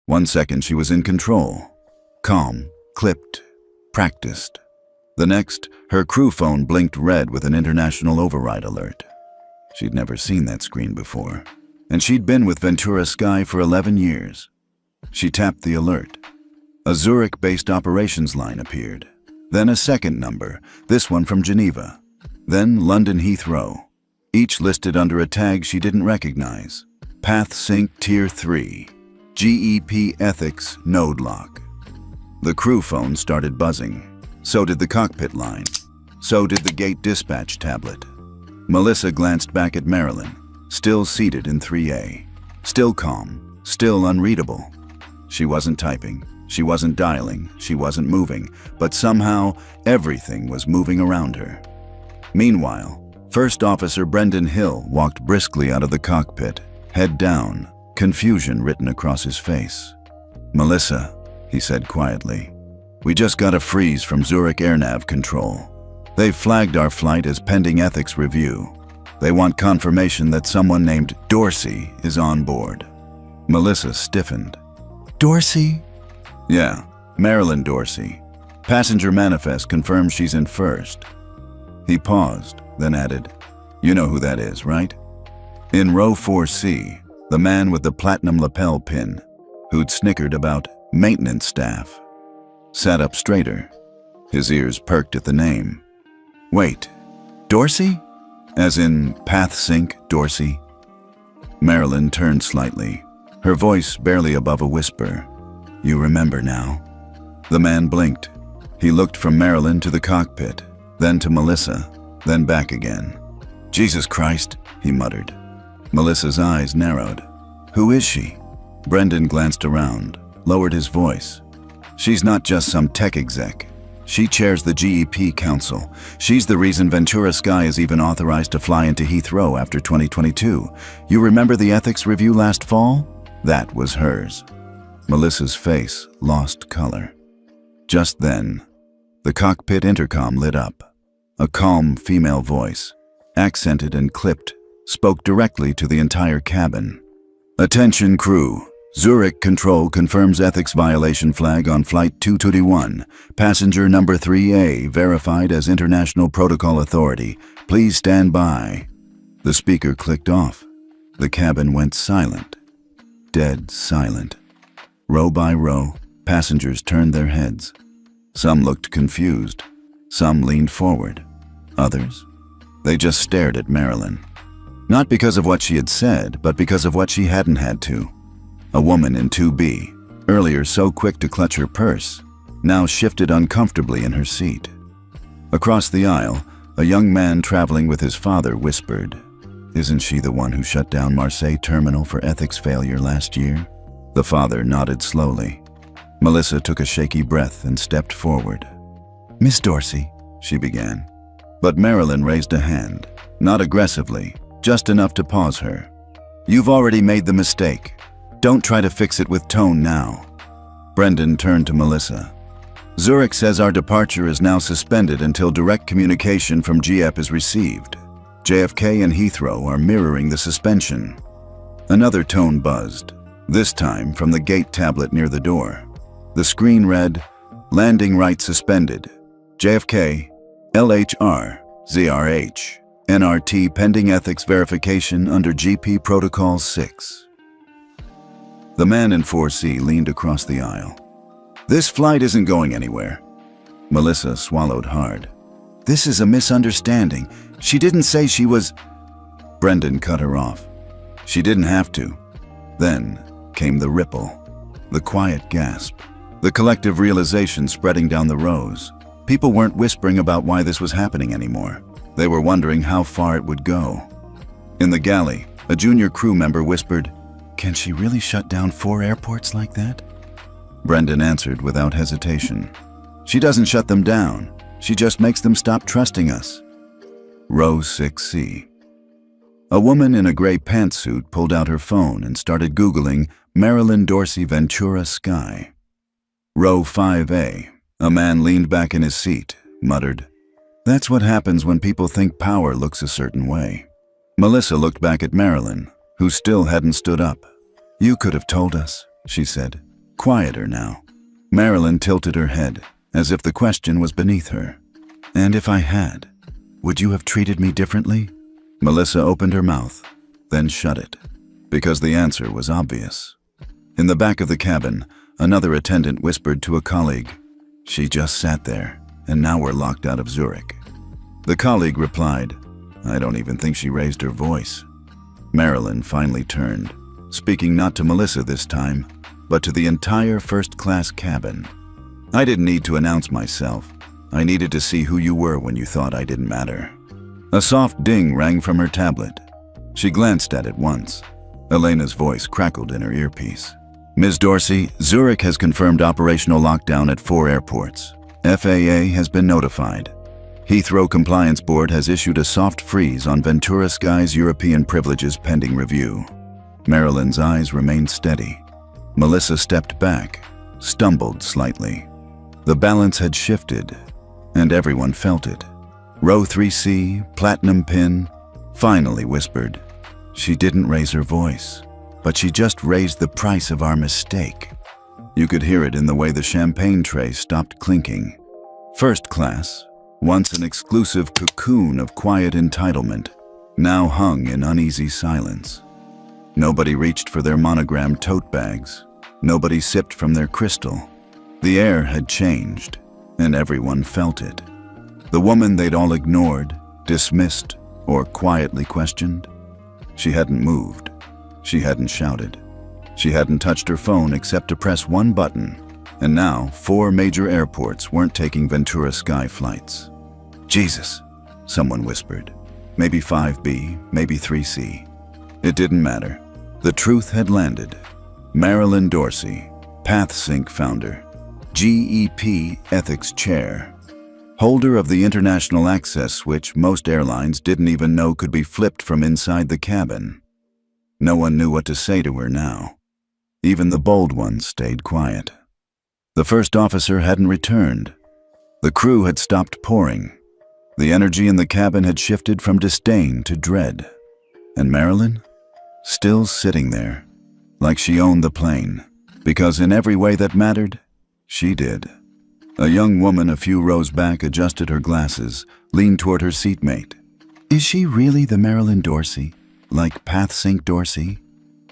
1 second she was in control. Calm, clipped, practiced. The next, her crew phone blinked red with an international override alert. She'd never seen that screen before, and she'd been with Ventura Sky for 11 years. She tapped the alert. A Zurich-based operations line appeared. Then a second number, this one from Geneva. Then London Heathrow, each listed under a tag she didn't recognize. Path Sync Tier 3, GEP Ethics Node Lock. The crew phone started buzzing. So did the cockpit line. So did the gate dispatch tablet. Melissa glanced back at Marilyn, still seated in 3A. Still calm, still unreadable. She wasn't typing, she wasn't dialing, she wasn't moving, but somehow everything was moving around her. Meanwhile, First Officer Brendan Hill walked briskly out of the cockpit, head down, confusion written across his face. "Melissa," he said quietly, "we just got a freeze from Zurich AirNav Control. They've flagged our flight as pending ethics review. They want confirmation that someone named Dorsey is on board." Melissa stiffened. "Dorsey?" "Yeah, Marilyn Dorsey. Passenger manifest confirms she's in first." He paused, then added, "You know who that is, right? In row 4C, the man with the platinum lapel pin, who'd snickered about maintenance staff." Sat up straighter. His ears perked at the name. "Wait, Dorsey? As in Path Sync Dorsey?" Marilyn turned slightly, her voice barely above a whisper. "You remember now?" The man blinked. He looked from Marilyn to the cockpit, then to Melissa, then back again. "Jesus Christ," he muttered. Melissa's eyes narrowed. "Who is she?" Brendan glanced around, lowered his voice. "She's not just some tech exec. She chairs the GEP Council. She's the reason Ventura Sky is even authorized to fly into Heathrow after 2022. You remember the ethics review last fall? That was hers." Melissa's face lost color. Just then, the cockpit intercom lit up. A calm female voice, accented and clipped, spoke directly to the entire cabin. "Attention crew. Zurich Control confirms ethics violation flag on Flight 221. Passenger number 3A verified as International Protocol Authority. Please stand by." The speaker clicked off. The cabin went silent. Dead silent. Row by row, passengers turned their heads. Some looked confused. Some leaned forward. Others, they just stared at Marilyn. Not because of what she had said, but because of what she hadn't had to. A woman in 2B, earlier so quick to clutch her purse, now shifted uncomfortably in her seat. Across the aisle, a young man traveling with his father whispered, "Isn't she the one who shut down Marseille Terminal for ethics failure last year?" The father nodded slowly. Melissa took a shaky breath and stepped forward. "Miss Dorsey," she began. But Marilyn raised a hand, not aggressively, just enough to pause her. "You've already made the mistake. Don't try to fix it with tone now." Brendan turned to Melissa. "Zurich says our departure is now suspended until direct communication from GEP is received. JFK and Heathrow are mirroring the suspension." Another tone buzzed, this time from the gate tablet near the door. The screen read, "Landing right suspended. JFK, LHR, ZRH, NRT pending ethics verification under GP Protocol 6. The man in 4C leaned across the aisle. "This flight isn't going anywhere." Melissa swallowed hard. "This is a misunderstanding. She didn't say she was—" Brendan cut her off. "She didn't have to." Then came the ripple, the quiet gasp, the collective realization spreading down the rows. People weren't whispering about why this was happening anymore. They were wondering how far it would go. In the galley, a junior crew member whispered, "Can she really shut down 4 airports like that?" Brendan answered without hesitation, "She doesn't shut them down. She just makes them stop trusting us." Row 6C. A woman in a gray pantsuit pulled out her phone and started Googling Marilyn Dorsey Ventura Sky. Row 5A. A man leaned back in his seat, muttered, "That's what happens when people think power looks a certain way." Melissa looked back at Marilyn, who still hadn't stood up. "You could have told us," she said. quieter now. Marilyn tilted her head, as if the question was beneath her. "And if I had, would you have treated me differently?" Melissa opened her mouth, then shut it, because the answer was obvious. In the back of the cabin, another attendant whispered to a colleague, "She just sat there, and now we're locked out of Zurich." The colleague replied, "I don't even think she raised her voice." Marilyn finally turned, speaking not to Melissa this time, but to the entire first-class cabin. "I didn't need to announce myself. I needed to see who you were when you thought I didn't matter." A soft ding rang from her tablet. She glanced at it once. Elena's voice crackled in her earpiece. "Ms. Dorsey, Zurich has confirmed operational lockdown at 4 airports. FAA has been notified. Heathrow Compliance Board has issued a soft freeze on Ventura Sky's European privileges pending review." Marilyn's eyes remained steady. Melissa stepped back, stumbled slightly. The balance had shifted, and everyone felt it. Row 3C, Platinum Pin, finally whispered. "She didn't raise her voice, but she just raised the price of our mistake." You could hear it in the way the champagne tray stopped clinking. First class, once an exclusive cocoon of quiet entitlement, now hung in uneasy silence. Nobody reached for their monogrammed tote bags. Nobody sipped from their crystal. The air had changed, and everyone felt it. The woman they'd all ignored, dismissed, or quietly questioned. She hadn't moved. She hadn't shouted. She hadn't touched her phone except to press one button. And now, 4 major airports weren't taking Ventura Sky flights. "Jesus," someone whispered. Maybe 5B, maybe 3C. It didn't matter. The truth had landed. Marilyn Dorsey, PathSync founder, GEP ethics chair, holder of the international access switch most airlines didn't even know could be flipped from inside the cabin. No one knew what to say to her now. Even the bold ones stayed quiet. The first officer hadn't returned. The crew had stopped pouring. The energy in the cabin had shifted from disdain to dread. And Marilyn? Still sitting there, like she owned the plane, because in every way that mattered, she did. A young woman a few rows back adjusted her glasses, leaned toward her seatmate. "Is she really the Marilyn Dorsey, like PathSync Dorsey?"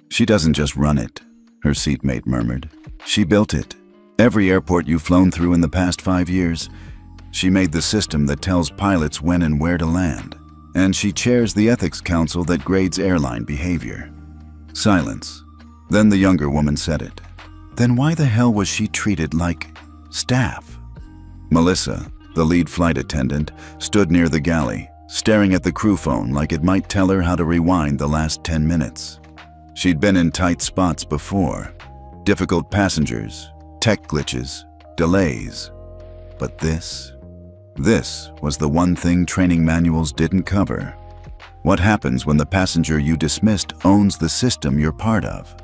"She doesn't just run it," her seatmate murmured. "She built it. Every airport you've flown through in the past 5 years. She made the system that tells pilots when and where to land. And she chairs the ethics council that grades airline behavior." Silence. Then the younger woman said it. "Then why the hell was she treated like staff?" Melissa, the lead flight attendant, stood near the galley, staring at the crew phone like it might tell her how to rewind the last 10 minutes. She'd been in tight spots before. Difficult passengers, tech glitches, delays. But this was the one thing training manuals didn't cover. What happens when the passenger you dismissed owns the system you're part of?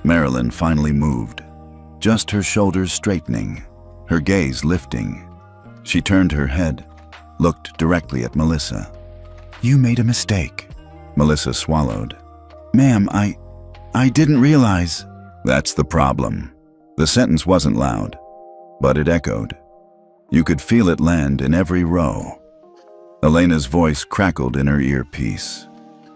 Marilyn finally moved, just her shoulders straightening, her gaze lifting. She turned her head, looked directly at Melissa. "You made a mistake." Melissa swallowed. "Ma'am, I didn't realize." "That's the problem." The sentence wasn't loud, but it echoed. You could feel it land in every row. Elena's voice crackled in her earpiece.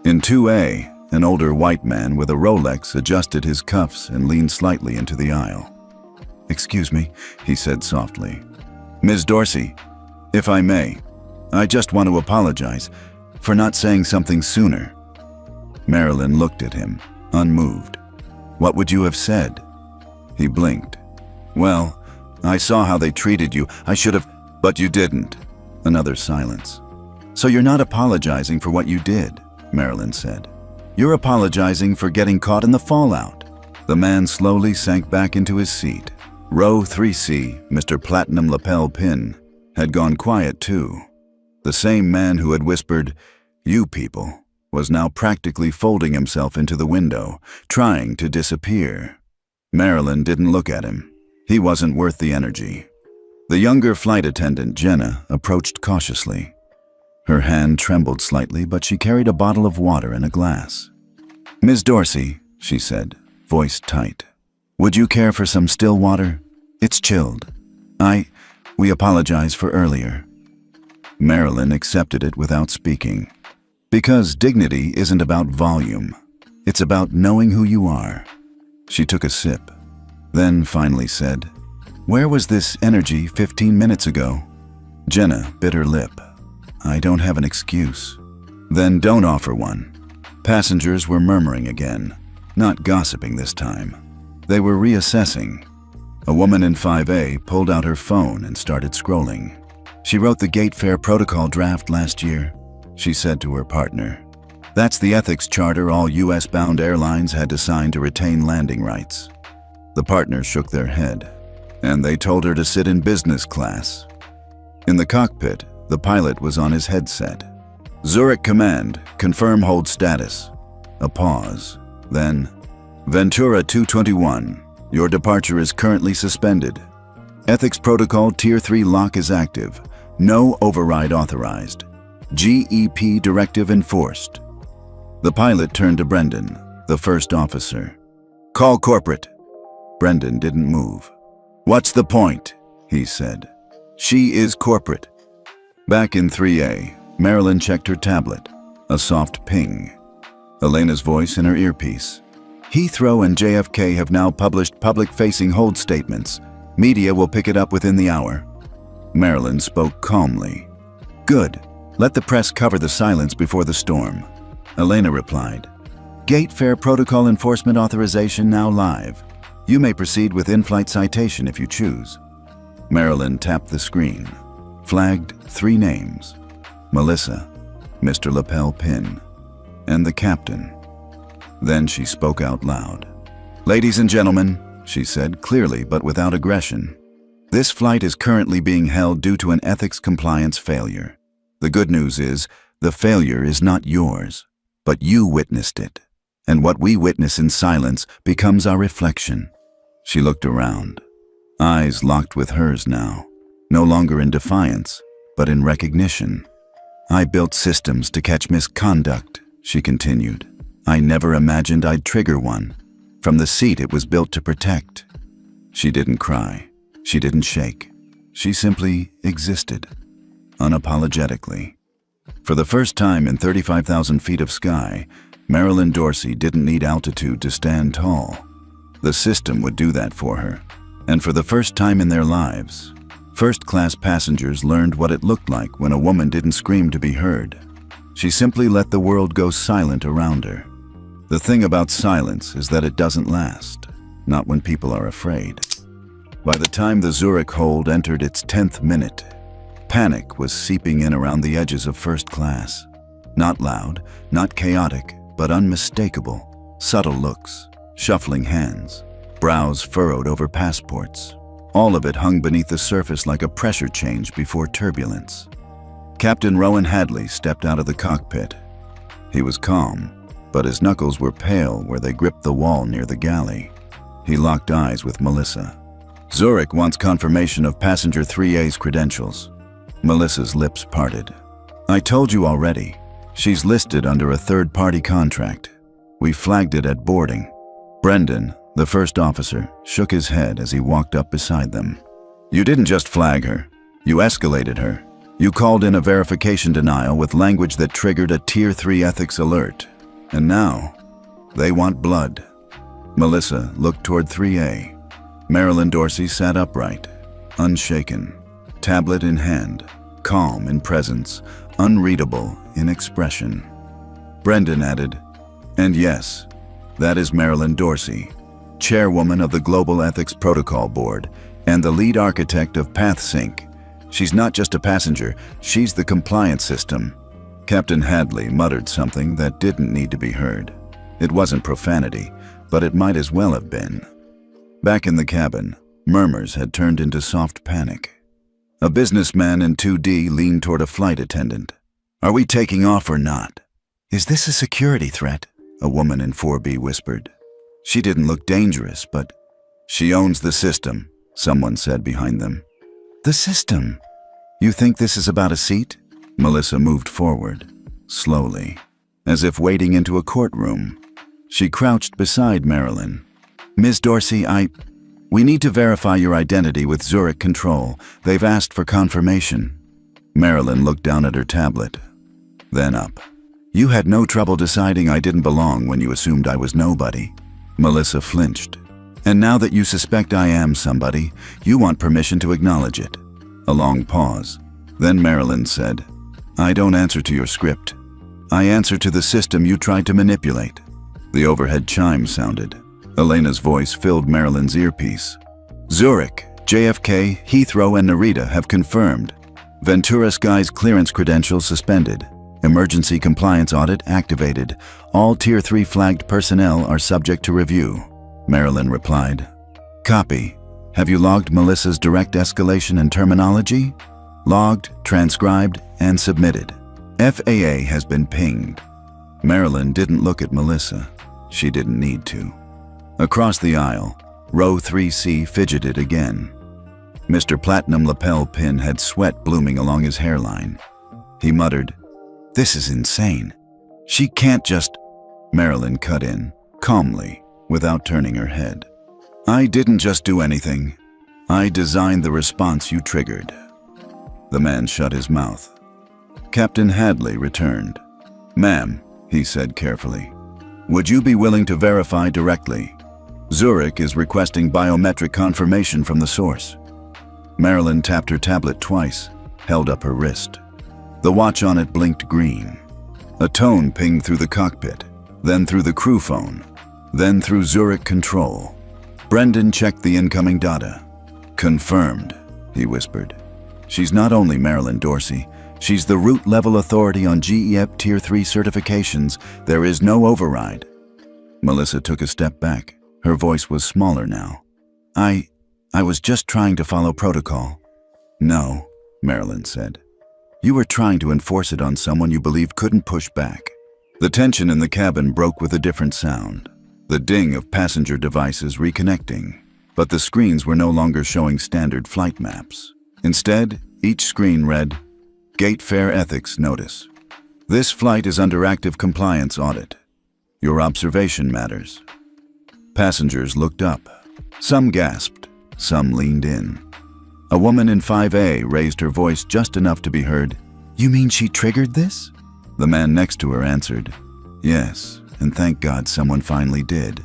In 2A, an older white man with a Rolex adjusted his cuffs and leaned slightly into the aisle. "Excuse me," he said softly. "Ms. Dorsey, if I may, I just want to apologize for not saying something sooner." Marilyn looked at him, unmoved. "What would you have said?" He blinked. "Well, I saw how they treated you. I should have, but you didn't." Another silence. "So you're not apologizing for what you did," Marilyn said. "You're apologizing for getting caught in the fallout." The man slowly sank back into his seat. Row 3C, Mr. Platinum Lapel Pin, had gone quiet too. The same man who had whispered, "You people," was now practically folding himself into the window, trying to disappear. Marilyn didn't look at him. He wasn't worth the energy. The younger flight attendant, Jenna, approached cautiously. Her hand trembled slightly, but she carried a bottle of water in a glass. "Ms. Dorsey," she said, voice tight. Would you care for some still water? It's chilled. We apologize for earlier. Marilyn accepted it without speaking. Because dignity isn't about volume. It's about knowing who you are. She took a sip, then finally said, "Where was this energy 15 minutes ago?" Jenna bit her lip. "I don't have an excuse." "Then don't offer one." Passengers were murmuring again, not gossiping this time. They were reassessing. A woman in 5A pulled out her phone and started scrolling. "She wrote the gate fare protocol draft last year," she said to her partner. "That's the ethics charter all US-bound airlines had to sign to retain landing rights." The partners shook their head, and they told her to sit in business class. In the cockpit, the pilot was on his headset. "Zurich Command, confirm hold status." A pause. Then, "Ventura 221, your departure is currently suspended. Ethics Protocol Tier 3 lock is active. No override authorized. GEP directive enforced." The pilot turned to Brendan, the first officer. "Call corporate." Brendan didn't move. "What's the point?" he said. "She is corporate." Back in 3A, Marilyn checked her tablet. A soft ping. Elena's voice in her earpiece. "Heathrow and JFK have now published public-facing hold statements. Media will pick it up within the hour." Marilyn spoke calmly. "Good. Let the press cover the silence before the storm." Elena replied, "Gate fare protocol enforcement authorization now live. You may proceed with in-flight citation if you choose." Marilyn tapped the screen, flagged 3 names: Melissa, Mr. Lapel Pin, and the captain. Then she spoke out loud. "Ladies and gentlemen," she said clearly but without aggression, "this flight is currently being held due to an ethics compliance failure. The good news is, the failure is not yours, but you witnessed it. And what we witness in silence becomes our reflection." She looked around, eyes locked with hers now, no longer in defiance, but in recognition. "I built systems to catch misconduct," she continued. "I never imagined I'd trigger one. From the seat it was built to protect." She didn't cry. She didn't shake. She simply existed, unapologetically. For the first time in 35,000 feet of sky, Marilyn Dorsey didn't need altitude to stand tall. The system would do that for her. And for the first time in their lives, first-class passengers learned what it looked like when a woman didn't scream to be heard. She simply let the world go silent around her. The thing about silence is that it doesn't last, not when people are afraid. By the time the Zurich hold entered its 10th minute, panic was seeping in around the edges of first class. Not loud, not chaotic, but unmistakable. Subtle looks, shuffling hands, brows furrowed over passports. All of it hung beneath the surface like a pressure change before turbulence. Captain Rowan Hadley stepped out of the cockpit. He was calm, but his knuckles were pale where they gripped the wall near the galley. He locked eyes with Melissa. "Zurich wants confirmation of passenger 3A's credentials." Melissa's lips parted. "I told you already. She's listed under a third-party contract. We flagged it at boarding." Brendan, the first officer, shook his head as he walked up beside them. "You didn't just flag her. You escalated her. You called in a verification denial with language that triggered a Tier 3 ethics alert. And now, they want blood." Melissa looked toward 3A. Marilyn Dorsey sat upright, unshaken, tablet in hand, calm in presence, unreadable in expression. Brendan added, "And yes, that is Marilyn Dorsey, chairwoman of the Global Ethics Protocol Board and the lead architect of PathSync. She's not just a passenger, she's the compliance system." Captain Hadley muttered something that didn't need to be heard. It wasn't profanity, but it might as well have been. Back in the cabin, murmurs had turned into soft panic. A businessman in 2D leaned toward a flight attendant. "Are we taking off or not?" "Is this a security threat?" a woman in 4B whispered. She didn't look dangerous, but "She owns the system," someone said behind them. "The system? You think this is about a seat?" Melissa moved forward, slowly, as if wading into a courtroom. She crouched beside Marilyn. Ms. Dorsey, we need to verify your identity with Zurich Control. They've asked for confirmation. Marilyn looked down at her tablet, then up. You had no trouble deciding I didn't belong when you assumed I was nobody. Melissa flinched. And now that you suspect I am somebody, you want permission to acknowledge it. A long pause. Then Marilyn said, I don't answer to your script. I answer to the system you tried to manipulate. The overhead chime sounded. Elena's voice filled Marilyn's earpiece. Zurich, JFK, Heathrow, and Narita have confirmed. Ventura Sky's clearance credentials suspended. Emergency compliance audit activated. All Tier 3 flagged personnel are subject to review. Marilyn replied. Copy. Have you logged Melissa's direct escalation and terminology? Logged, transcribed, and submitted. FAA has been pinged. Marilyn didn't look at Melissa. She didn't need to. Across the aisle, row 3C fidgeted again. Mr. Platinum lapel pin had sweat blooming along his hairline. He muttered, This is insane. She can't just… Marilyn cut in, calmly, without turning her head. I didn't just do anything. I designed the response you triggered. The man shut his mouth. Captain Hadley returned. Ma'am, he said carefully, would you be willing to verify directly? Zurich is requesting biometric confirmation from the source. Marilyn tapped her tablet twice, held up her wrist. The watch on it blinked green. A tone pinged through the cockpit, then through the crew phone, then through Zurich Control. Brendan checked the incoming data. Confirmed, he whispered. She's not only Marilyn Dorsey, she's the root-level authority on GEP Tier 3 certifications. There is no override. Melissa took a step back. Her voice was smaller now. I was just trying to follow protocol. No, Marilyn said. You were trying to enforce it on someone you believed couldn't push back. The tension in the cabin broke with a different sound. The ding of passenger devices reconnecting. But the screens were no longer showing standard flight maps. Instead, each screen read, Gate Fare Ethics Notice. This flight is under active compliance audit. Your observation matters. Passengers looked up. Some gasped, some leaned in. A woman in 5A raised her voice just enough to be heard. You mean she triggered this? The man next to her answered, Yes, and thank God someone finally did.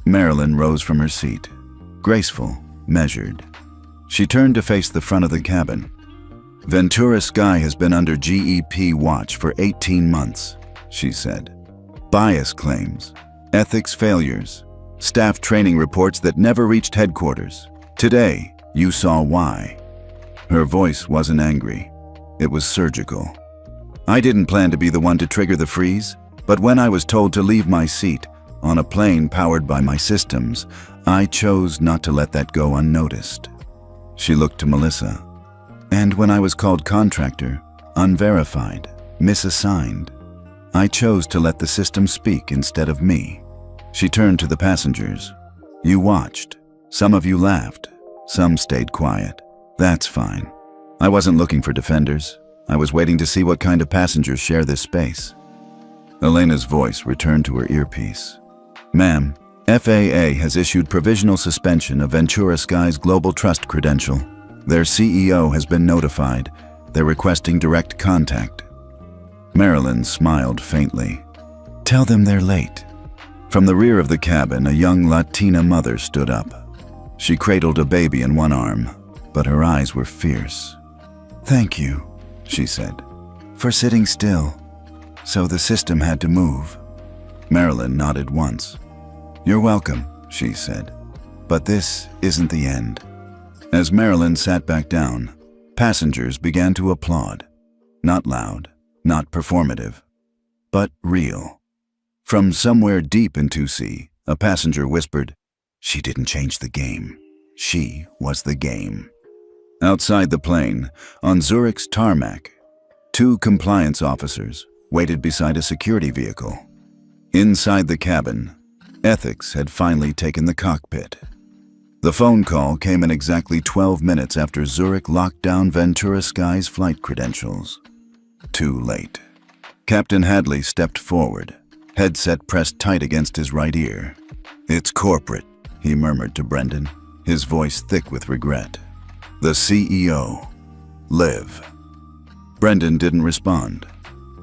Marilyn rose from her seat, graceful, measured. She turned to face the front of the cabin. Ventura Sky has been under GEP watch for 18 months, she said. Bias claims, ethics failures, staff training reports that never reached headquarters. Today, you saw why. Her voice wasn't angry. It was surgical. I didn't plan to be the one to trigger the freeze, but when I was told to leave my seat on a plane powered by my systems, I chose not to let that go unnoticed. She looked to Melissa. And when I was called contractor, unverified, misassigned, I chose to let the system speak instead of me. She turned to the passengers. You watched. Some of you laughed. Some stayed quiet. That's fine. I wasn't looking for defenders. I was waiting to see what kind of passengers share this space. Elena's voice returned to her earpiece. Ma'am, FAA has issued provisional suspension of Ventura Sky's Global Trust credential. Their CEO has been notified. They're requesting direct contact. Marilyn smiled faintly. Tell them they're late. From the rear of the cabin, a young Latina mother stood up. She cradled a baby in one arm, but her eyes were fierce. Thank you, she said, for sitting still. So the system had to move. Marilyn nodded once. You're welcome, she said. But this isn't the end. As Marilyn sat back down, passengers began to applaud. Not loud, not performative, but real. From somewhere deep in 2C, a passenger whispered, She didn't change the game. She was the game. Outside the plane, on Zurich's tarmac, 2 compliance officers waited beside a security vehicle. Inside the cabin, ethics had finally taken the cockpit. The phone call came in exactly 12 minutes after Zurich locked down Ventura Sky's flight credentials. Too late. Captain Hadley stepped forward, headset pressed tight against his right ear. It's corporate, he murmured to Brendan, his voice thick with regret. "The CEO. Live." Brendan didn't respond.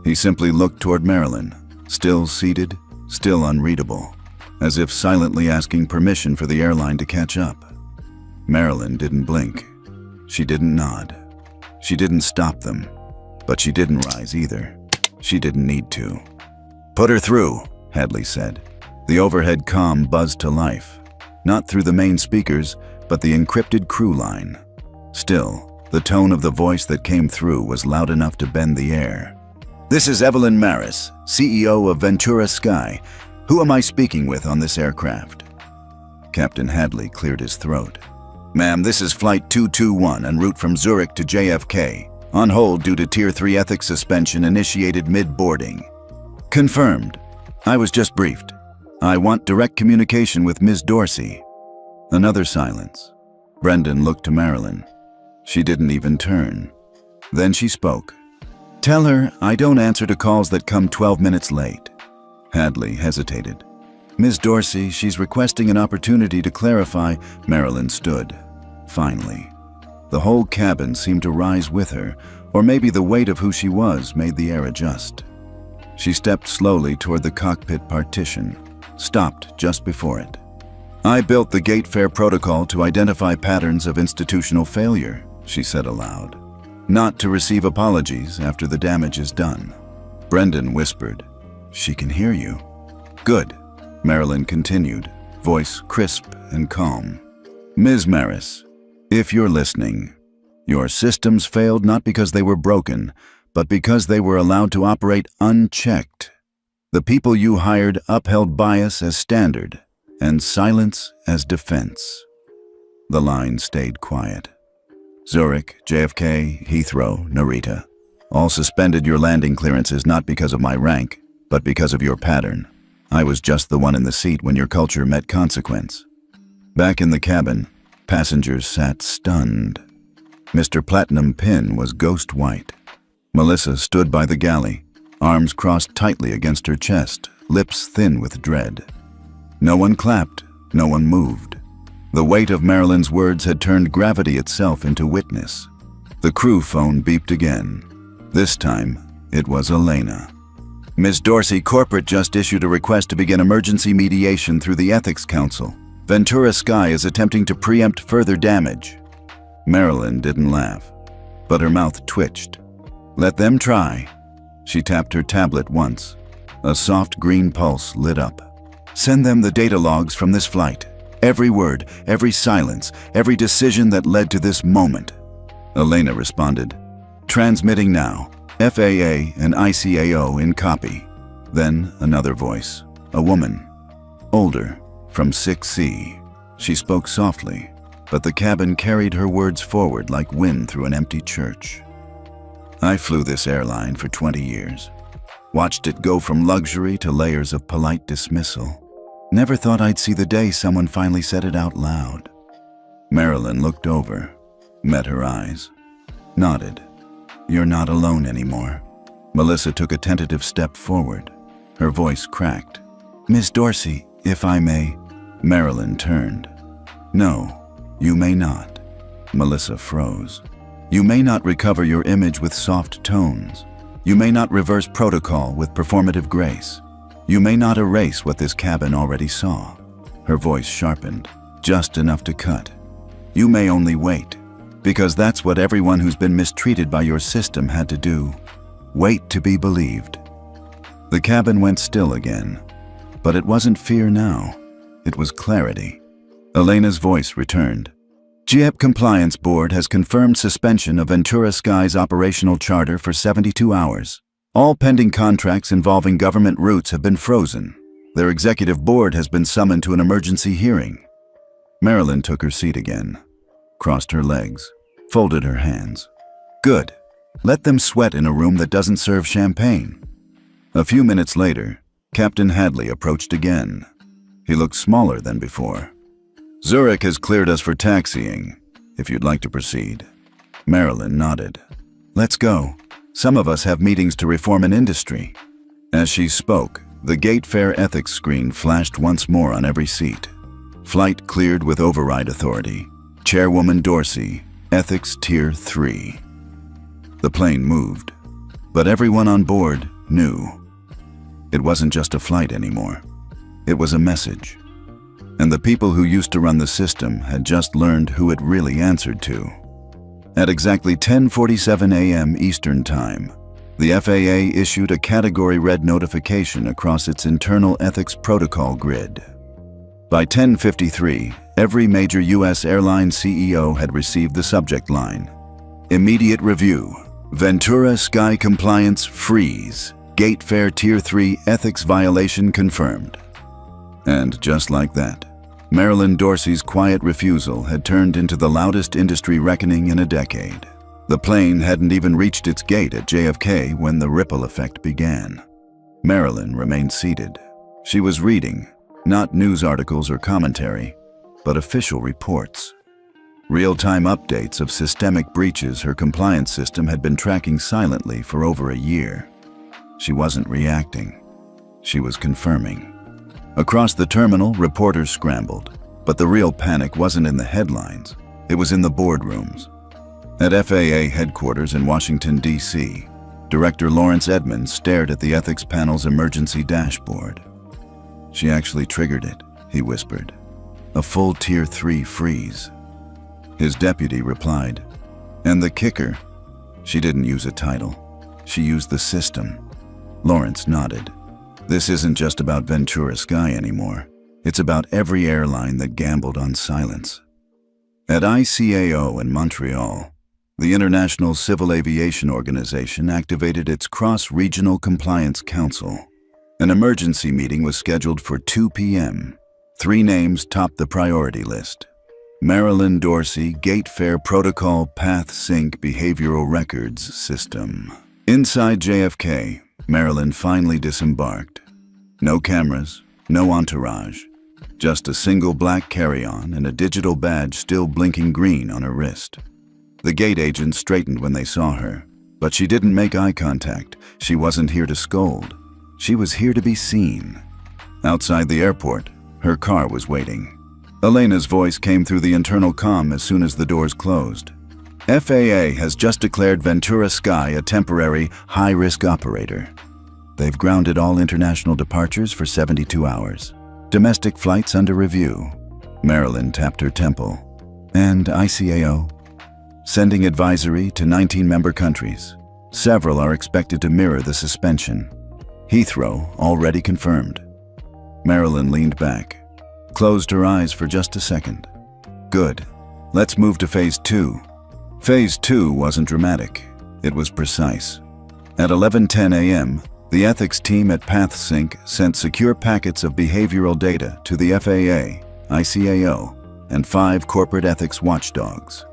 He simply looked toward Marilyn, still seated, still unreadable, as if silently asking permission for the airline to catch up. Marilyn didn't blink. She didn't nod. She didn't stop them. But she didn't rise either. She didn't need to. "Put her through," Hadley said. The overhead comm buzzed to life, not through the main speakers, but the encrypted crew line. Still, the tone of the voice that came through was loud enough to bend the air. "This is Evelyn Maris, CEO of Ventura Sky. Who am I speaking with on this aircraft?" Captain Hadley cleared his throat. "Ma'am, this is Flight 221 en route from Zurich to JFK. On hold due to Tier 3 ethics suspension initiated mid-boarding." "Confirmed. I was just briefed. I want direct communication with Ms. Dorsey." Another silence. Brendan looked to Marilyn. She didn't even turn. Then she spoke. "Tell her I don't answer to calls that come 12 minutes late." Hadley hesitated. "Ms. Dorsey, she's requesting an opportunity to clarify." Marilyn stood. Finally. The whole cabin seemed to rise with her, or maybe the weight of who she was made the air adjust. She stepped slowly toward the cockpit partition, stopped just before it. "I built the gate fare protocol to identify patterns of institutional failure," she said aloud. "Not to receive apologies after the damage is done." Brendan whispered, "She can hear you." "Good," Marilyn continued, voice crisp and calm. "Ms. Maris, if you're listening, your systems failed not because they were broken, but because they were allowed to operate unchecked. The people you hired upheld bias as standard and silence as defense." The line stayed quiet. "Zurich, JFK, Heathrow, Narita, all suspended your landing clearances not because of my rank, but because of your pattern. I was just the one in the seat when your culture met consequence." Back in the cabin, passengers sat stunned. Mr. Platinum Pin was ghost white. Melissa stood by the galley, arms crossed tightly against her chest, lips thin with dread. No one clapped, no one moved. The weight of Marilyn's words had turned gravity itself into witness. The crew phone beeped again. This time, it was Elena. "Ms. Dorsey, corporate just issued a request to begin emergency mediation through the Ethics Council. Ventura Sky is attempting to preempt further damage." Marilyn didn't laugh, but her mouth twitched. "Let them try." She tapped her tablet once. A soft green pulse lit up. "Send them the data logs from this flight. Every word, every silence, every decision that led to this moment." Elena responded. "Transmitting now. FAA and ICAO in copy." Then another voice, a woman, older, from 6C. She spoke softly, but the cabin carried her words forward like wind through an empty church. "I flew this airline for 20 years. Watched it go from luxury to layers of polite dismissal. Never thought I'd see the day someone finally said it out loud." Marilyn looked over, met her eyes, nodded. "You're not alone anymore." Melissa took a tentative step forward. Her voice cracked. "Ms. Dorsey, if I may." Marilyn turned. "No, you may not." Melissa froze. "You may not recover your image with soft tones. You may not reverse protocol with performative grace. You may not erase what this cabin already saw." Her voice sharpened, just enough to cut. "You may only wait, because that's what everyone who's been mistreated by your system had to do. Wait to be believed." The cabin went still again, but it wasn't fear now. It was clarity. Elena's voice returned. "GEP Compliance Board has confirmed suspension of Ventura Sky's operational charter for 72 hours. All pending contracts involving government routes have been frozen. Their executive board has been summoned to an emergency hearing." Marilyn took her seat again, crossed her legs, folded her hands. "Good. Let them sweat in a room that doesn't serve champagne." A few minutes later, Captain Hadley approached again. He looked smaller than before. "Zurich has cleared us for taxiing, if you'd like to proceed." Marilyn nodded. "Let's go. Some of us have meetings to reform an industry." As she spoke, the gate fare ethics screen flashed once more on every seat. Flight cleared with override authority. Chairwoman Dorsey, Ethics Tier 3. The plane moved, but everyone on board knew. It wasn't just a flight anymore. It was a message. And the people who used to run the system had just learned who it really answered to. At exactly 10:47 a.m. Eastern Time, the FAA issued a Category Red notification across its internal ethics protocol grid. By 10:53, every major U.S. airline CEO had received the subject line: Immediate review. Ventura Sky Compliance Freeze. Gate Fare Tier 3 Ethics Violation confirmed. And just like that, Marilyn Dorsey's quiet refusal had turned into the loudest industry reckoning in a decade. The plane hadn't even reached its gate at JFK when the ripple effect began. Marilyn remained seated. She was reading, not news articles or commentary, but official reports. Real-time updates of systemic breaches her compliance system had been tracking silently for over a year. She wasn't reacting. She was confirming. Across the terminal, reporters scrambled, but the real panic wasn't in the headlines. It was in the boardrooms. At FAA headquarters in Washington, D.C., Director Lawrence Edmonds stared at the ethics panel's emergency dashboard. "She actually triggered it," he whispered. "A full Tier 3 freeze." His deputy replied, "And the kicker? She didn't use a title. She used the system." Lawrence nodded. "This isn't just about Ventura Sky anymore. It's about every airline that gambled on silence." At ICAO in Montreal, the International Civil Aviation Organization activated its Cross-Regional Compliance Council. An emergency meeting was scheduled for 2 p.m. 3 names topped the priority list: Marilyn Dorsey, Gate Fare Protocol Path Sync Behavioral Records System. Inside JFK, Marilyn finally disembarked. No cameras, no entourage, just a single black carry-on and a digital badge still blinking green on her wrist. The gate agents straightened when they saw her, but she didn't make eye contact. She wasn't here to scold. She was here to be seen. Outside the airport, her car was waiting. Elena's voice came through the internal comm as soon as the doors closed. "FAA has just declared Ventura Sky a temporary high-risk operator. They've grounded all international departures for 72 hours. Domestic flights under review." Marilyn tapped her temple. "And ICAO?" "Sending advisory to 19 member countries. Several are expected to mirror the suspension. Heathrow already confirmed." Marilyn leaned back, closed her eyes for just a second. "Good. Let's move to Phase 2. Phase 2 wasn't dramatic. It was precise. At 11:10 a.m., the ethics team at PathSync sent secure packets of behavioral data to the FAA, ICAO, and 5 corporate ethics watchdogs.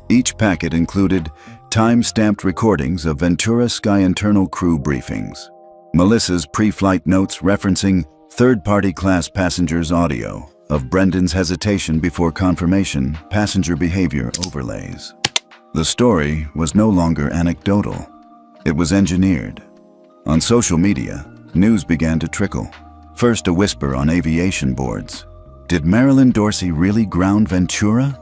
Each packet included time-stamped recordings of Ventura Sky internal crew briefings, Melissa's pre-flight notes referencing third-party class passengers' audio of Brendan's hesitation before confirmation, passenger behavior overlays. The story was no longer anecdotal. It was engineered. On social media, news began to trickle. First a whisper on aviation boards. Did Marilyn Dorsey really ground Ventura?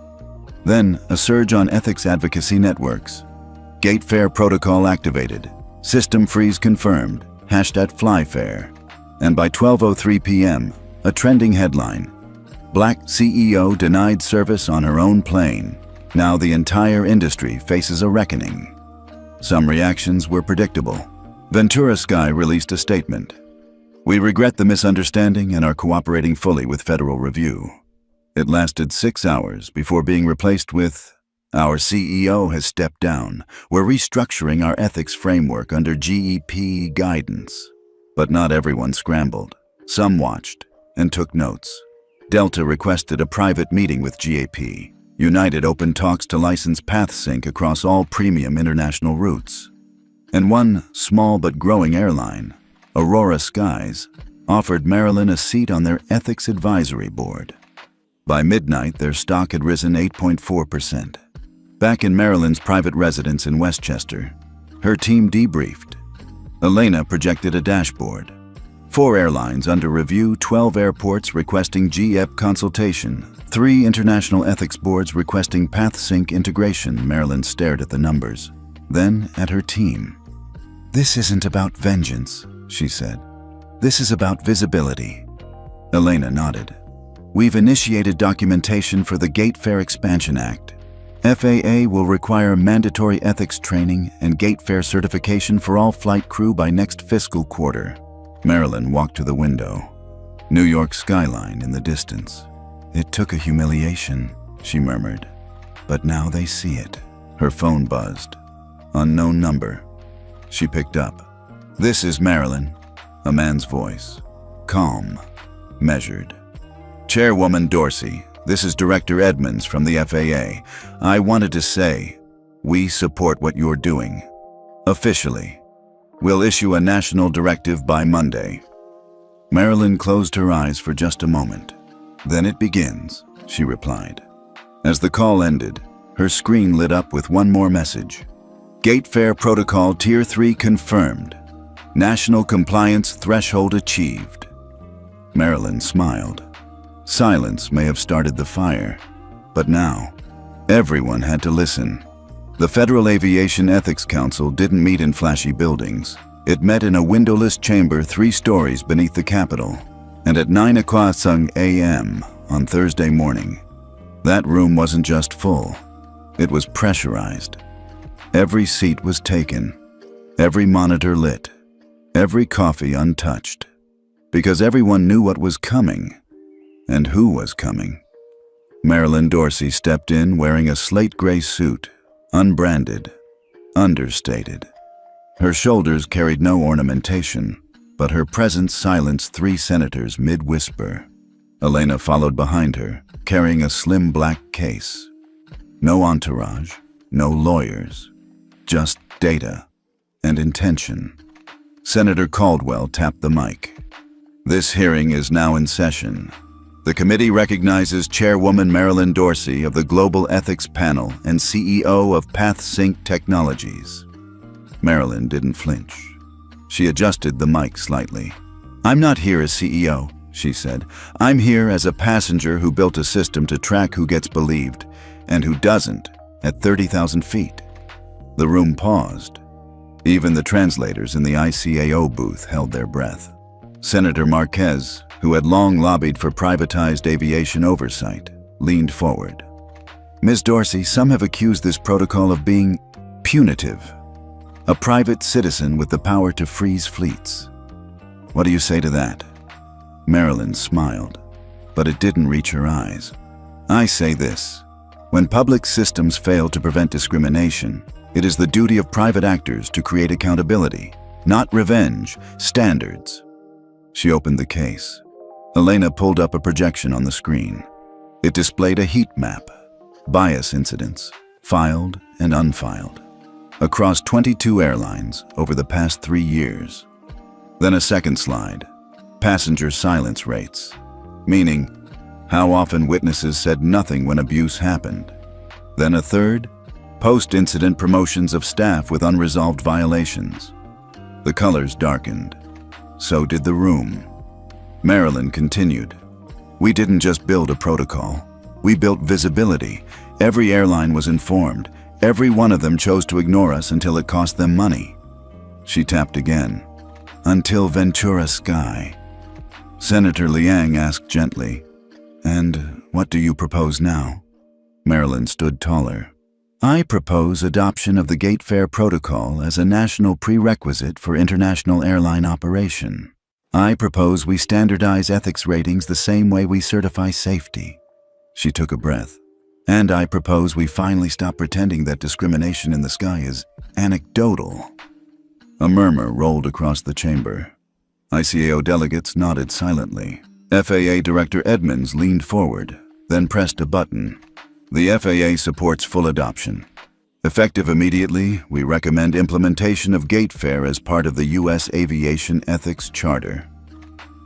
Then a surge on ethics advocacy networks. Gate Fare protocol activated. System freeze confirmed. #FlyFair. And by 12:03 p.m., a trending headline. Black CEO denied service on her own plane. Now the entire industry faces a reckoning. Some reactions were predictable. Ventura Sky released a statement. "We regret the misunderstanding and are cooperating fully with federal review." It lasted 6 hours before being replaced with, "Our CEO has stepped down. We're restructuring our ethics framework under GEP guidance." But not everyone scrambled. Some watched and took notes. Delta requested a private meeting with GAP. United opened talks to license PathSync across all premium international routes. And one small but growing airline, Aurora Skies, offered Marilyn a seat on their ethics advisory board. By midnight, their stock had risen 8.4%. Back in Marilyn's private residence in Westchester, her team debriefed. Elena projected a dashboard. 4 airlines under review, 12 airports requesting GEP consultation, 3 international ethics boards requesting PathSync integration. Marilyn stared at the numbers, then at her team. "This isn't about vengeance," she said. "This is about visibility." Elena nodded. "We've initiated documentation for the Gate Fare Expansion Act. FAA will require mandatory ethics training and Gate Fare certification for all flight crew by next fiscal quarter." Marilyn walked to the window. New York skyline in the distance. "It took a humiliation," she murmured. "But now they see it." Her phone buzzed. Unknown number. She picked up. "This is Marilyn." A man's voice. Calm. Measured. "Chairwoman Dorsey, this is Director Edmonds from the FAA. I wanted to say, we support what you're doing. Officially. We'll issue a national directive by Monday." Marilyn closed her eyes for just a moment. "Then it begins," she replied. As the call ended, her screen lit up with one more message. "Gate Fare Protocol Tier 3 confirmed. National compliance threshold achieved." Marilyn smiled. Silence may have started the fire, but now, everyone had to listen. The Federal Aviation Ethics Council didn't meet in flashy buildings. It met in a windowless chamber 3 stories beneath the Capitol, and at 9:00 a.m. on Thursday morning. That room wasn't just full, it was pressurized. Every seat was taken, every monitor lit, every coffee untouched, because everyone knew what was coming, and who was coming. Marilyn Dorsey stepped in wearing a slate gray suit, unbranded, understated. Her shoulders carried no ornamentation, but her presence silenced 3 senators mid-whisper. Elena followed behind her, carrying a slim black case. No entourage, no lawyers, just data and intention. Senator Caldwell tapped the mic. "This hearing is now in session. The committee recognizes Chairwoman Marilyn Dorsey of the Global Ethics Panel and CEO of PathSync Technologies." Marilyn didn't flinch. She adjusted the mic slightly. "I'm not here as CEO," she said. "I'm here as a passenger who built a system to track who gets believed and who doesn't at 30,000 feet. The room paused. Even the translators in the ICAO booth held their breath. Senator Marquez, who had long lobbied for privatized aviation oversight, leaned forward. "Ms. Dorsey, some have accused this protocol of being punitive. A private citizen with the power to freeze fleets. What do you say to that?" Marilyn smiled, but it didn't reach her eyes. "I say this. When public systems fail to prevent discrimination, it is the duty of private actors to create accountability, not revenge, standards." She opened the case. Elena pulled up a projection on the screen. It displayed a heat map, bias incidents, filed and unfiled, across 22 airlines over the past 3 years. Then a second slide, passenger silence rates, meaning how often witnesses said nothing when abuse happened. Then a third, post-incident promotions of staff with unresolved violations. The colors darkened. So did the room. Marilyn continued. "We didn't just build a protocol. We built visibility. Every airline was informed. Every one of them chose to ignore us until it cost them money." She tapped again. "Until Ventura Sky." Senator Liang asked gently, "And what do you propose now?" Marilyn stood taller. "I propose adoption of the Gate Fare Protocol as a national prerequisite for international airline operation. I propose we standardize ethics ratings the same way we certify safety." She took a breath. "And I propose we finally stop pretending that discrimination in the sky is anecdotal." A murmur rolled across the chamber. ICAO delegates nodded silently. FAA Director Edmonds leaned forward, then pressed a button. "The FAA supports full adoption. Effective immediately, we recommend implementation of Gate Fare as part of the U.S. Aviation Ethics Charter."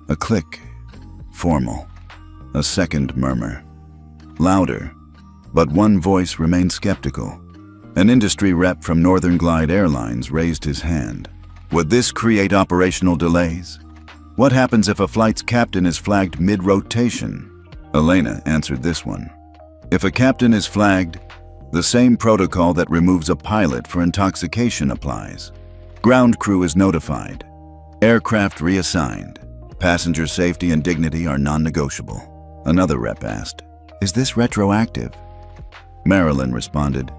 A click. Formal. A second murmur. Louder, but one voice remained skeptical. An industry rep from Northern Glide Airlines raised his hand. "Would this create operational delays?" What happens if a flight's captain is flagged mid-rotation? Elena answered this one. If a captain is flagged, the same protocol that removes a pilot for intoxication applies. Ground crew is notified. Aircraft reassigned. Passenger safety and dignity are non-negotiable. Another rep asked, "Is this retroactive?" Marilyn responded,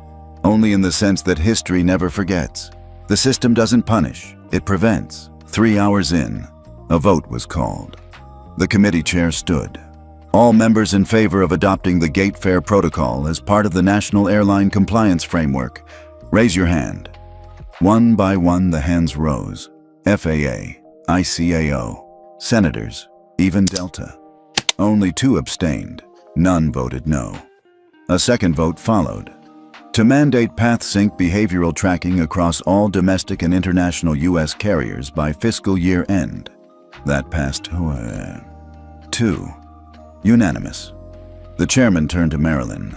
"Only in the sense that history never forgets. The system doesn't punish, it prevents." 3 hours in, a vote was called. The committee chair stood. All members in favor of adopting the gate fare protocol as part of the National Airline Compliance Framework, raise your hand. One by one, the hands rose. FAA, ICAO, senators, even Delta. Only 2 abstained. None voted no. A second vote followed. To mandate PathSync behavioral tracking across all domestic and international U.S. carriers by fiscal year end. That passed 2. Unanimous. The chairman turned to Marilyn.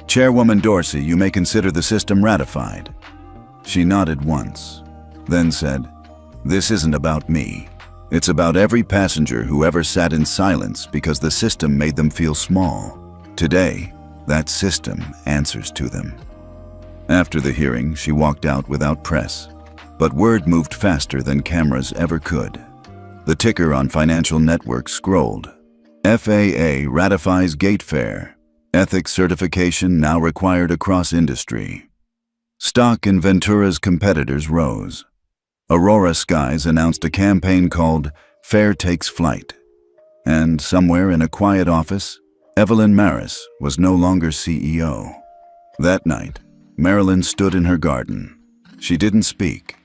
"Chairwoman Dorsey, you may consider the system ratified." She nodded once, then said, "This isn't about me. It's about every passenger who ever sat in silence because the system made them feel small. Today, that system answers to them." After the hearing, she walked out without press, but word moved faster than cameras ever could. The ticker on financial networks scrolled. FAA ratifies gate fare. Ethics certification now required across industry. Stock in Ventura's competitors rose. Aurora Skies announced a campaign called Fare Takes Flight. And somewhere in a quiet office, Evelyn Maris was no longer CEO. That night, Marilyn stood in her garden. She didn't speak,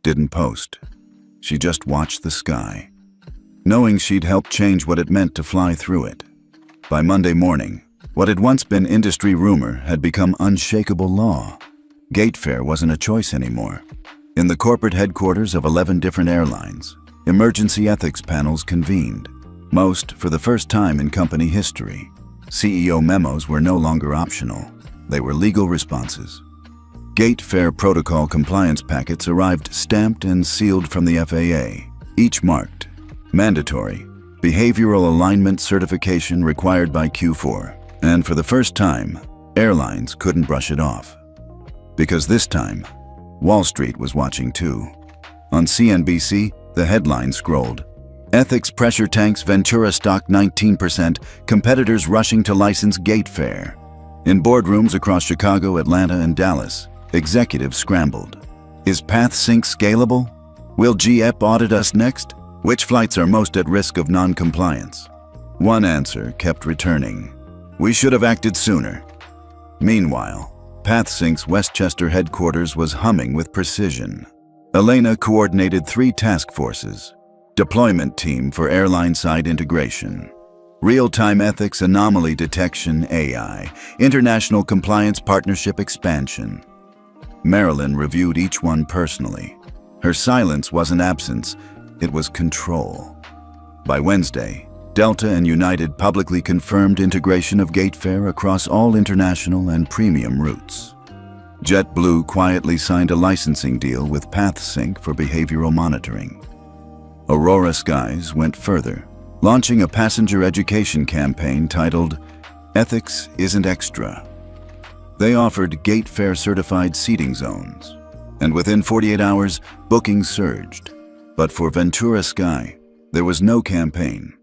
didn't post. She just watched the sky, knowing she'd helped change what it meant to fly through it. By Monday morning, what had once been industry rumor had become unshakable law. Gate fare wasn't a choice anymore. In the corporate headquarters of 11 different airlines, emergency ethics panels convened, most for the first time in company history. CEO memos were no longer optional. They were legal responses. Gate fare protocol compliance packets arrived stamped and sealed from the FAA, each marked mandatory, behavioral alignment certification required by Q4. And for the first time, airlines couldn't brush it off. Because this time, Wall Street was watching too. On CNBC, the headline scrolled, "Ethics pressure tanks Ventura stock 19%, competitors rushing to license gate fare." In boardrooms across Chicago, Atlanta, and Dallas, executives scrambled. Is PathSync scalable? Will GEP audit us next? Which flights are most at risk of non-compliance? One answer kept returning. We should have acted sooner. Meanwhile, PathSync's Westchester headquarters was humming with precision. Elena coordinated 3 task forces: deployment team for airline-side integration, real-time ethics anomaly detection AI, international compliance partnership expansion. Marilyn reviewed each one personally. Her silence wasn't absence, it was control. By Wednesday, Delta and United publicly confirmed integration of gate fare across all international and premium routes. JetBlue quietly signed a licensing deal with PathSync for behavioral monitoring. Aurora Skies went further, launching a passenger education campaign titled Ethics Isn't Extra. They offered gate fare certified seating zones, and within 48 hours, bookings surged. But for Ventura Sky, there was no campaign,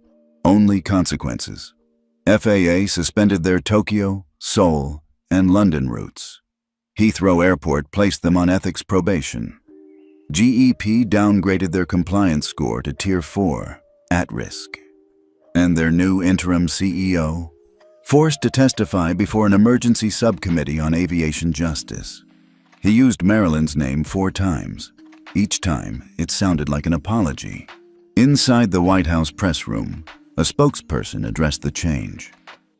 only consequences. FAA suspended their Tokyo, Seoul, and London routes. Heathrow Airport placed them on ethics probation. GEP downgraded their compliance score to Tier 4, at risk. And their new interim CEO, forced to testify before an emergency subcommittee on aviation justice. He used Marilyn's name 4 times. Each time, it sounded like an apology. Inside the White House press room, a spokesperson addressed the change.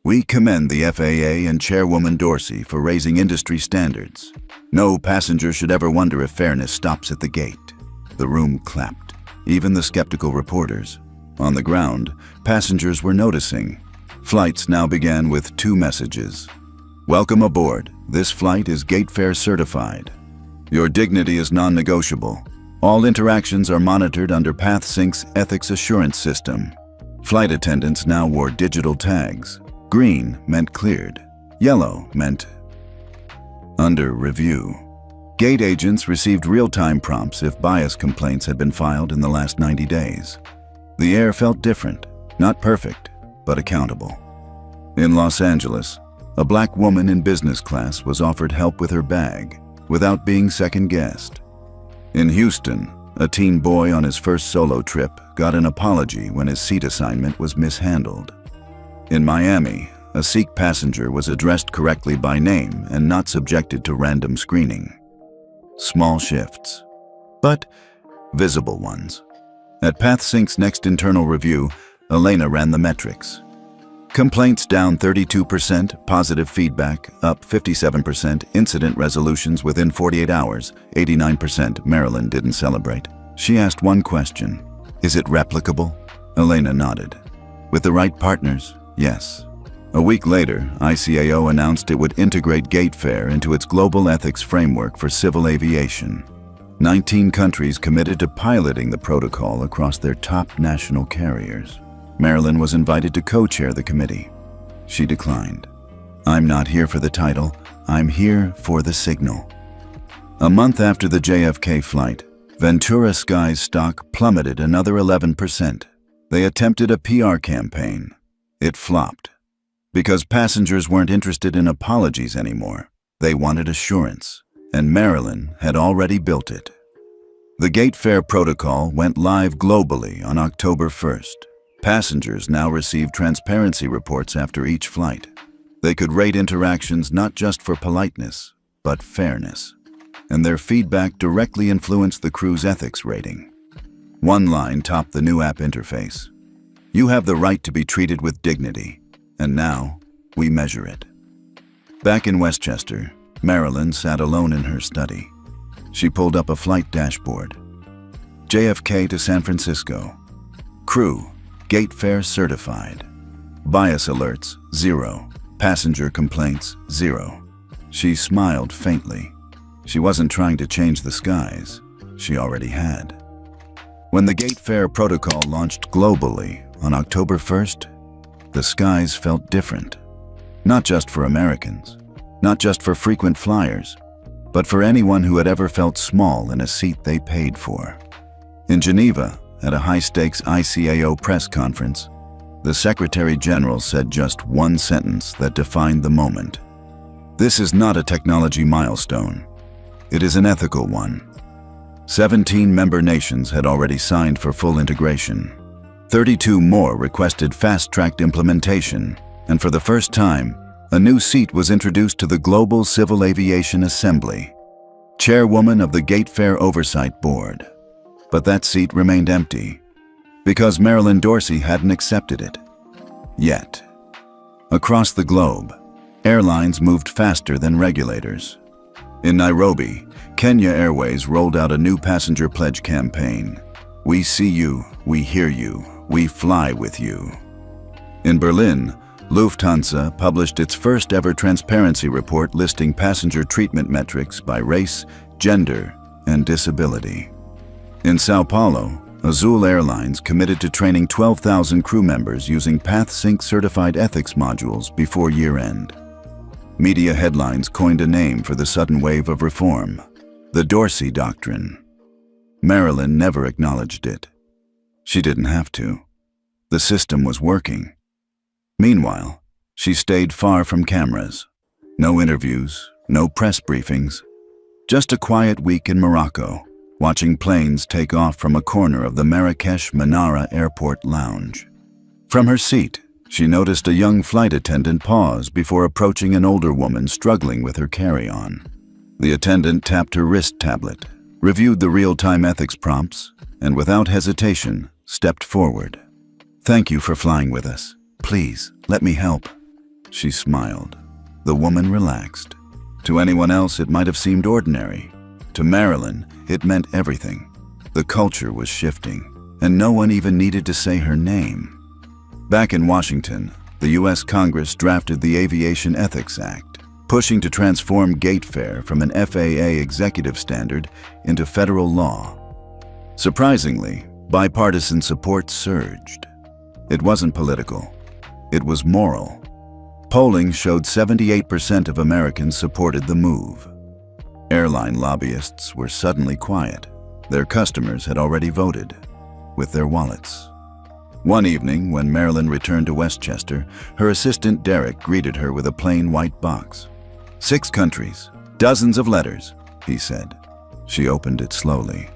"We commend the FAA and Chairwoman Dorsey for raising industry standards. No passenger should ever wonder if fairness stops at the gate." The room clapped, even the skeptical reporters. On the ground, passengers were noticing. Flights now began with 2 messages. "Welcome aboard. This flight is gate fare certified. Your dignity is non-negotiable. All interactions are monitored under PathSync's ethics assurance system. Flight attendants now wore digital tags. Green meant cleared. Yellow meant under review. Gate agents received real-time prompts if bias complaints had been filed in the last 90 days. The air felt different, not perfect, but accountable. In Los Angeles, a black woman in business class was offered help with her bag without being second-guessed. In Houston, a teen boy on his first solo trip got an apology when his seat assignment was mishandled. In Miami, a Sikh passenger was addressed correctly by name and not subjected to random screening. Small shifts, but visible ones. At PathSync's next internal review, Elena ran the metrics. Complaints down 32%, positive feedback up 57%, incident resolutions within 48 hours, 89%. Marilyn didn't celebrate. She asked one question: is it replicable? Elena nodded. With the right partners, yes. A week later, ICAO announced it would integrate Gatefare into its global ethics framework for civil aviation. 19 countries committed to piloting the protocol across their top national carriers. Marilyn was invited to co-chair the committee. She declined. "I'm not here for the title, I'm here for the signal." A month after the JFK flight, Ventura Sky's stock plummeted another 11%. They attempted a PR campaign. It flopped. Because passengers weren't interested in apologies anymore. They wanted assurance, and Marilyn had already built it. The Gatefare protocol went live globally on October 1st. Passengers now receive transparency reports after each flight. They could rate interactions not just for politeness, but fairness. And their feedback directly influenced the crew's ethics rating. One line topped the new app interface: "You have the right to be treated with dignity, and now we measure it." Back in Westchester, Marilyn sat alone in her study. She pulled up a flight dashboard. JFK to San Francisco. Crew, Gatefare certified. Bias alerts, 0. Passenger complaints, 0. She smiled faintly. She wasn't trying to change the skies. She already had. When the Gatefare protocol launched globally on October 1st, the skies felt different. Not just for Americans, not just for frequent flyers, but for anyone who had ever felt small in a seat they paid for. In Geneva, at a high-stakes ICAO press conference, the Secretary General said just one sentence that defined the moment. "This is not a technology milestone. It is an ethical one." 17 member nations had already signed for full integration. 32 more requested fast-tracked implementation, and for the first time, a new seat was introduced to the Global Civil Aviation Assembly, chairwoman of the Gatefare Oversight Board. But that seat remained empty, because Marilyn Dorsey hadn't accepted it. Yet. Across the globe, airlines moved faster than regulators. In Nairobi, Kenya Airways rolled out a new passenger pledge campaign. "We see you, we hear you, we fly with you." In Berlin, Lufthansa published its first ever transparency report listing passenger treatment metrics by race, gender, and disability. In Sao Paulo, Azul Airlines committed to training 12,000 crew members using PathSync certified ethics modules before year-end. Media headlines coined a name for the sudden wave of reform: the Dorsey Doctrine. Marilyn never acknowledged it. She didn't have to. The system was working. Meanwhile, she stayed far from cameras. No interviews, no press briefings. Just a quiet week in Morocco, watching planes take off from a corner of the Marrakesh Menara Airport lounge. From her seat, she noticed a young flight attendant pause before approaching an older woman struggling with her carry-on. The attendant tapped her wrist tablet, reviewed the real-time ethics prompts, and without hesitation, stepped forward. "Thank you for flying with us. Please, let me help." She smiled. The woman relaxed. To anyone else, it might have seemed ordinary. To Marilyn, it meant everything. The culture was shifting, and no one even needed to say her name. Back in Washington, the U.S. Congress drafted the Aviation Ethics Act, pushing to transform Gatefare from an FAA executive standard into federal law. Surprisingly, bipartisan support surged. It wasn't political. It was moral. Polling showed 78% of Americans supported the move. Airline lobbyists were suddenly quiet. Their customers had already voted, with their wallets. One evening, when Marilyn returned to Westchester, her assistant Derek greeted her with a plain white box. 6 countries, dozens of letters, he said. She opened it slowly.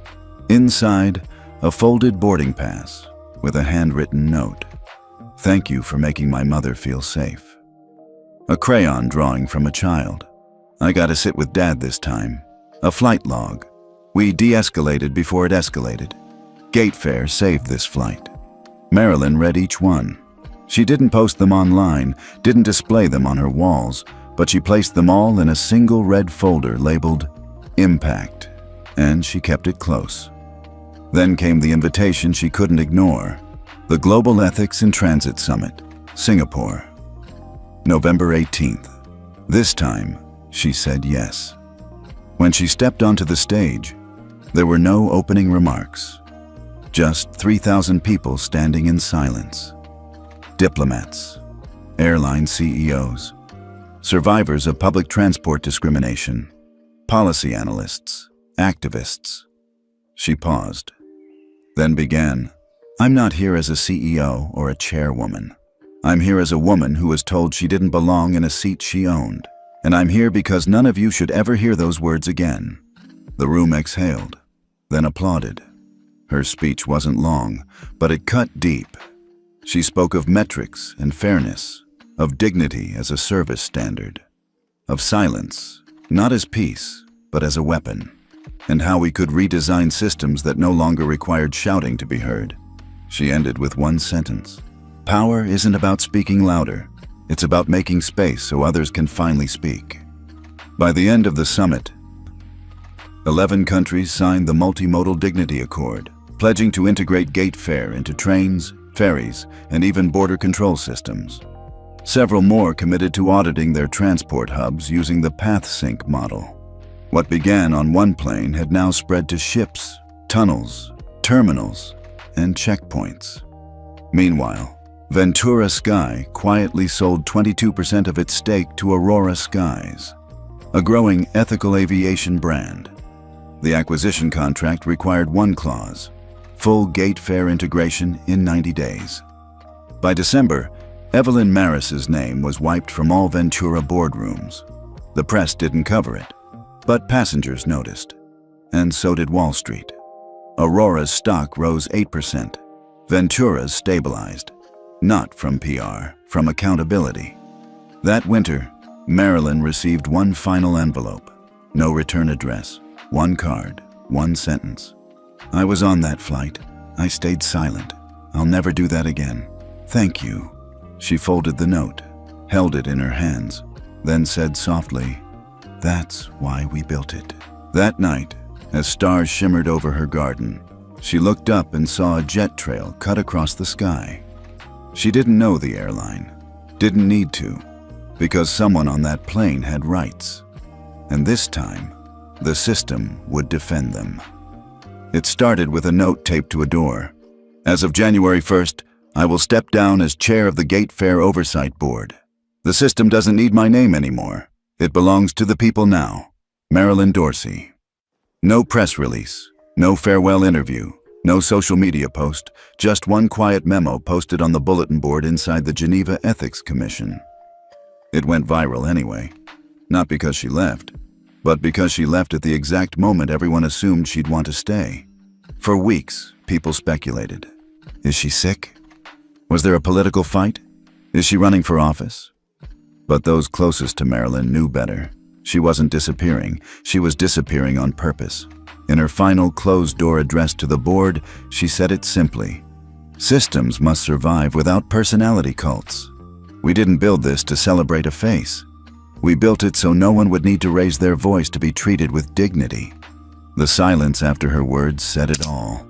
Inside, a folded boarding pass with a handwritten note. "Thank you for making my mother feel safe." A crayon drawing from a child. "I gotta sit with Dad this time." A flight log. "We de-escalated before it escalated. Gate fare saved this flight." Marilyn read each one. She didn't post them online, didn't display them on her walls, but she placed them all in a single red folder labeled Impact, and she kept it close. Then came the invitation she couldn't ignore. The Global Ethics in Transit Summit, Singapore. November 18th. This time, she said yes. When she stepped onto the stage, there were no opening remarks. Just 3,000 people standing in silence. Diplomats, airline CEOs, survivors of public transport discrimination, policy analysts, activists. She paused, then began, "I'm not here as a CEO or a chairwoman. I'm here as a woman who was told she didn't belong in a seat she owned. And I'm here because none of you should ever hear those words again." The room exhaled, then applauded. Her speech wasn't long, but it cut deep. She spoke of metrics and fairness, of dignity as a service standard, of silence, not as peace, but as a weapon, and how we could redesign systems that no longer required shouting to be heard. She ended with one sentence. "Power isn't about speaking louder. It's about making space so others can finally speak." By the end of the summit, 11 countries signed the Multimodal Dignity Accord, pledging to integrate gate fare into trains, ferries, and even border control systems. Several more committed to auditing their transport hubs using the PathSync model. What began on one plane had now spread to ships, tunnels, terminals, and checkpoints. Meanwhile, Ventura Sky quietly sold 22% of its stake to Aurora Skies, a growing ethical aviation brand. The acquisition contract required one clause: full gate fare integration in 90 days. By December, Evelyn Maris's name was wiped from all Ventura boardrooms. The press didn't cover it, but passengers noticed, and so did Wall Street. Aurora's stock rose 8%. Ventura's stabilized. Not from PR, from accountability. That winter, Marilyn received one final envelope. No return address, one card, one sentence. "I was on that flight. I stayed silent. I'll never do that again. Thank you." She folded the note, held it in her hands, then said softly, "That's why we built it." That night, as stars shimmered over her garden, she looked up and saw a jet trail cut across the sky. She didn't know the airline, didn't need to, because someone on that plane had rights. And this time, the system would defend them. It started with a note taped to a door. "As of January 1st, I will step down as chair of the Gate Fare Oversight Board. The system doesn't need my name anymore. It belongs to the people now. Marilyn Dorsey." No press release, no farewell interview, no social media post, just one quiet memo posted on the bulletin board inside the Geneva Ethics Commission. It went viral anyway, not because she left, but because she left at the exact moment everyone assumed she'd want to stay. For weeks, people speculated. Is she sick? Was there a political fight? Is she running for office? But those closest to Marilyn knew better. She wasn't disappearing. She was disappearing on purpose. In her final closed-door address to the board, she said it simply. Systems must survive without personality cults. We didn't build this to celebrate a face. We built it so no one would need to raise their voice to be treated with dignity. The silence after her words said it all.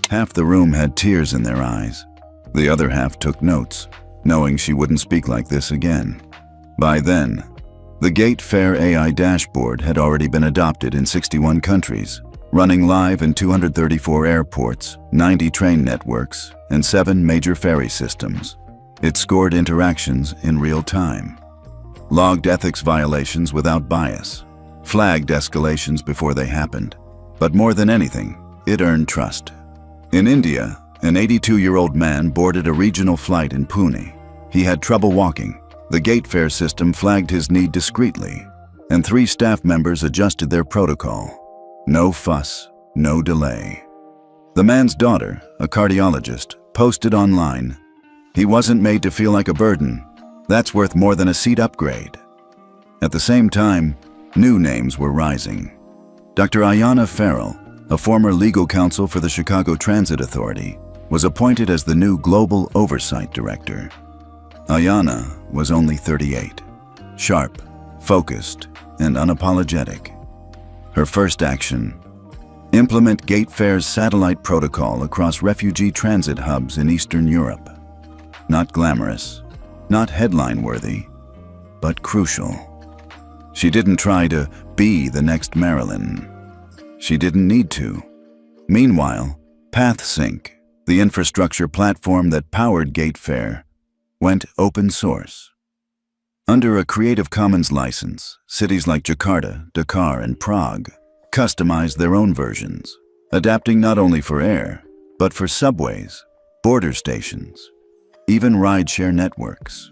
Half the room had tears in their eyes. The other half took notes, knowing she wouldn't speak like this again. By then, the Gate Fare AI dashboard had already been adopted in 61 countries. running live in 234 airports, 90 train networks, and 7 major ferry systems. It scored interactions in real time, logged ethics violations without bias, flagged escalations before they happened. But more than anything, it earned trust. In India, an 82-year-old man boarded a regional flight in Pune. He had trouble walking. The gate-fare system flagged his need discreetly, and 3 staff members adjusted their protocol. No fuss, no delay. The man's daughter, a cardiologist, posted online, "He wasn't made to feel like a burden. That's worth more than a seat upgrade." At the same time, new names were rising. Dr. Ayanna Farrell, a former legal counsel for the Chicago Transit Authority, was appointed as the new Global Oversight Director. Ayanna was only 38, sharp, focused, and unapologetic. Her first action: implement GateFare's satellite protocol across refugee transit hubs in Eastern Europe. Not glamorous, not headline-worthy, but crucial. She didn't try to be the next Marilyn. She didn't need to. Meanwhile, PathSync, the infrastructure platform that powered GateFare, went open source. Under a Creative Commons license, cities like Jakarta, Dakar, and Prague customized their own versions, adapting not only for air, but for subways, border stations, even rideshare networks.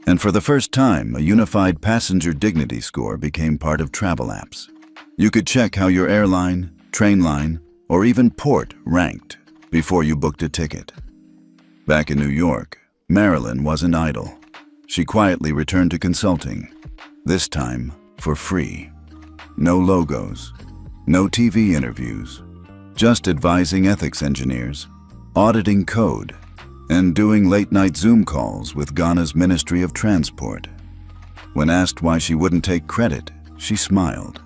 And for the first time, a unified passenger dignity score became part of travel apps. You could check how your airline, train line, or even port ranked before you booked a ticket. Back in New York, Marilyn wasn't idle. She quietly returned to consulting, this time for free. No logos, no TV interviews, just advising ethics engineers, auditing code, and doing late-night Zoom calls with Ghana's Ministry of Transport. When asked why she wouldn't take credit, she smiled.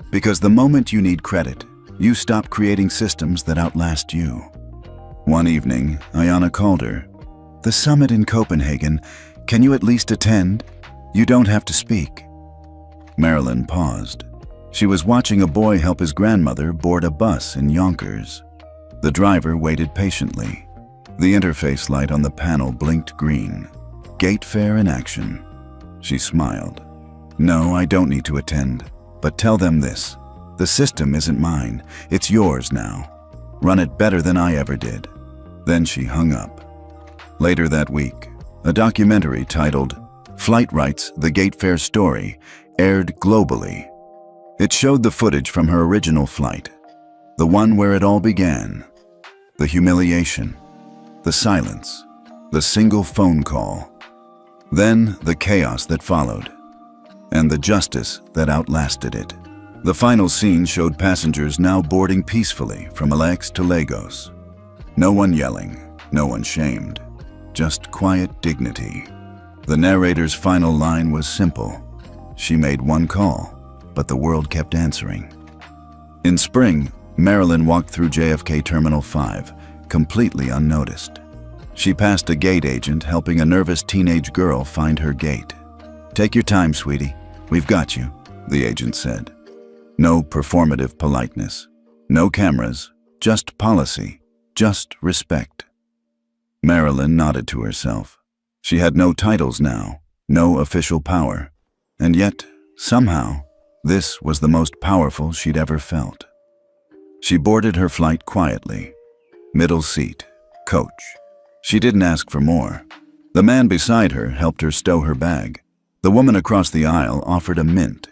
Because the moment you need credit, you stop creating systems that outlast you. One evening, Ayanna called her. "The summit in Copenhagen, can you at least attend? You don't have to speak." Marilyn paused. She was watching a boy help his grandmother board a bus in Yonkers. The driver waited patiently. The interface light on the panel blinked green. GateFare in action. She smiled. "No, I don't need to attend, but tell them this. The system isn't mine. It's yours now. Run it better than I ever did." Then she hung up. Later that week, a documentary titled Flight Rights: The GateFare Story aired globally. It showed the footage from her original flight, the one where it all began. The humiliation, the silence, the single phone call. Then the chaos that followed, and the justice that outlasted it. The final scene showed passengers now boarding peacefully from LAX to Lagos. No one yelling, no one shamed, just quiet dignity. The narrator's final line was simple. She made one call, but the world kept answering. In spring, Marilyn walked through JFK Terminal 5, completely unnoticed. She passed a gate agent helping a nervous teenage girl find her gate. "Take your time, sweetie. We've got you," the agent said. No performative politeness, no cameras, just policy, just respect. Marilyn nodded to herself. She had no titles now, no official power, and yet, somehow, this was the most powerful she'd ever felt. She boarded her flight quietly. Middle seat, coach. She didn't ask for more. The man beside her helped her stow her bag. The woman across the aisle offered a mint.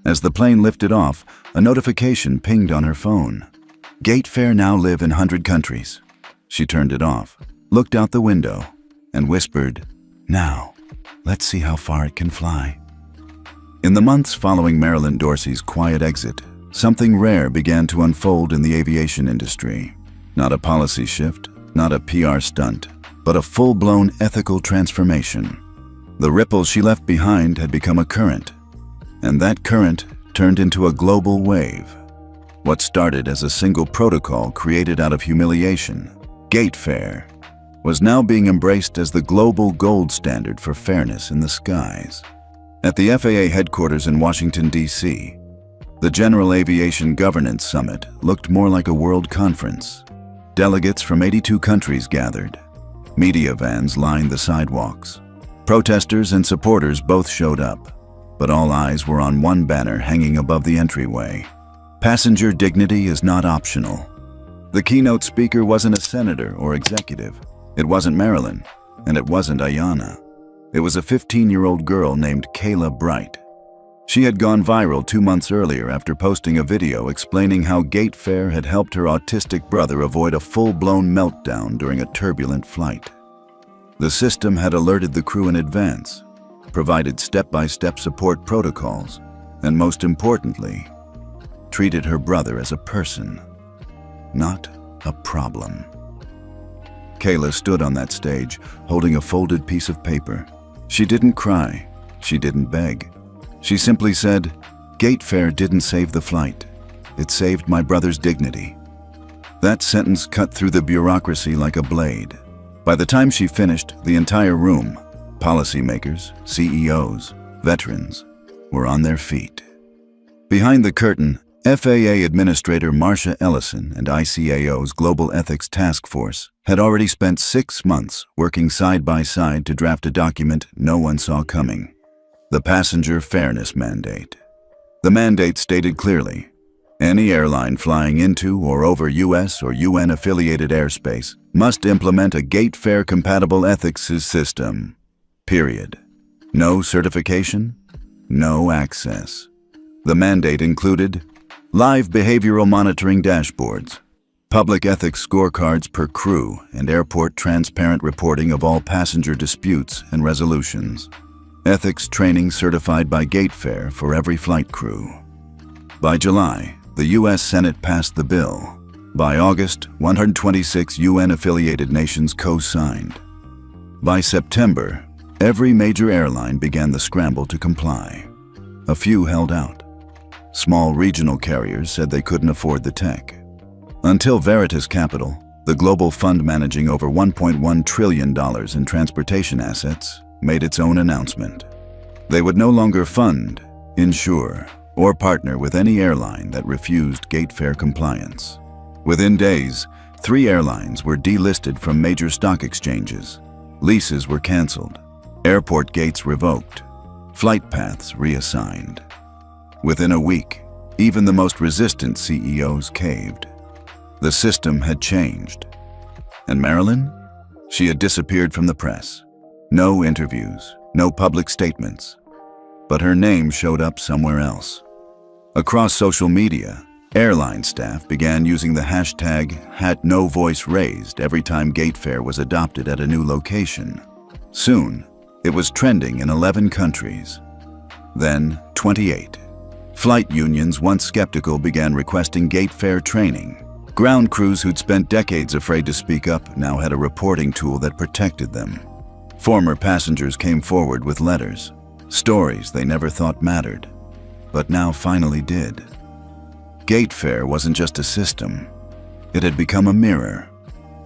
As the plane lifted off, a notification pinged on her phone. GateFare now live in 100 countries. She turned it off, looked out the window, and whispered, "Now, let's see how far it can fly." In the months following Marilyn Dorsey's quiet exit, something rare began to unfold in the aviation industry. Not a policy shift, not a PR stunt, but a full-blown ethical transformation. The ripples she left behind had become a current, and that current turned into a global wave. What started as a single protocol created out of humiliation, GateFare, was now being embraced as the global gold standard for fairness in the skies. At the FAA headquarters in Washington, D.C., The General Aviation Governance Summit looked more like a world conference. Delegates from 82 countries gathered. Media vans lined the sidewalks. Protesters and supporters both showed up, but all eyes were on one banner hanging above the entryway. Passenger dignity is not optional. The keynote speaker wasn't a senator or executive. It wasn't Marilyn, and it wasn't Ayanna. It was a 15-year-old girl named Kayla Bright. She had gone viral 2 months earlier after posting a video explaining how gate fare had helped her autistic brother avoid a full-blown meltdown during a turbulent flight. The system had alerted the crew in advance, provided step-by-step support protocols, and most importantly, treated her brother as a person, not a problem. Kayla stood on that stage, holding a folded piece of paper. She didn't cry. She didn't beg. She simply said, "Gate fare didn't save the flight. It saved my brother's dignity." That sentence cut through the bureaucracy like a blade. By the time she finished, the entire room, policymakers, CEOs, veterans, were on their feet. Behind the curtain, FAA Administrator Marcia Ellison and ICAO's Global Ethics Task Force had already spent 6 months working side by side to draft a document no one saw coming: the Passenger Fairness Mandate. The mandate stated clearly, any airline flying into or over U.S. or UN-affiliated airspace must implement a gate fare-compatible ethics system. Period. No certification, no access. The mandate included live behavioral monitoring dashboards, public ethics scorecards per crew, and airport transparent reporting of all passenger disputes and resolutions. Ethics training certified by GateFare for every flight crew. By July, the U.S. Senate passed the bill. By August, 126 UN-affiliated nations co-signed. By September, every major airline began the scramble to comply. A few held out. Small regional carriers said they couldn't afford the tech. Until Veritas Capital, the global fund managing over $1.1 trillion in transportation assets, made its own announcement. They would no longer fund, insure, or partner with any airline that refused gate fare compliance. Within days, 3 airlines were delisted from major stock exchanges. Leases were canceled, airport gates revoked, flight paths reassigned. Within a week, even the most resistant CEOs caved. The system had changed. And Marilyn? She had disappeared from the press. No interviews, no public statements. But her name showed up somewhere else. Across social media, airline staff began using the hashtag #NoVoiceRaised every time gate fare was adopted at a new location. Soon, it was trending in 11 countries. Then 28. Flight unions, once skeptical, began requesting gate fare training. Ground crews who'd spent decades afraid to speak up now had a reporting tool that protected them. Former passengers came forward with letters, stories they never thought mattered, but now finally did. Gate fare wasn't just a system. It had become a mirror.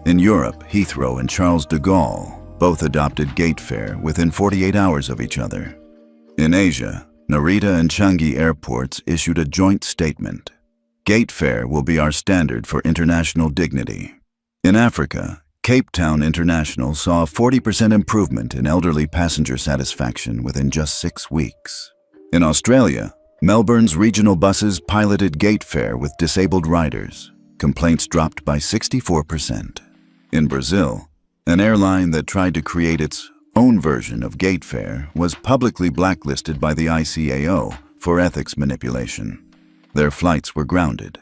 In Europe, Heathrow and Charles de Gaulle both adopted gate fare within 48 hours of each other. In Asia, Narita and Changi airports issued a joint statement. Gate fare will be our standard for international dignity. In Africa, Cape Town International saw a 40% improvement in elderly passenger satisfaction within just 6 weeks. In Australia, Melbourne's regional buses piloted gate fare with disabled riders. Complaints dropped by 64%. In Brazil, an airline that tried to create its own version of gate fare was publicly blacklisted by the ICAO for ethics manipulation. Their flights were grounded.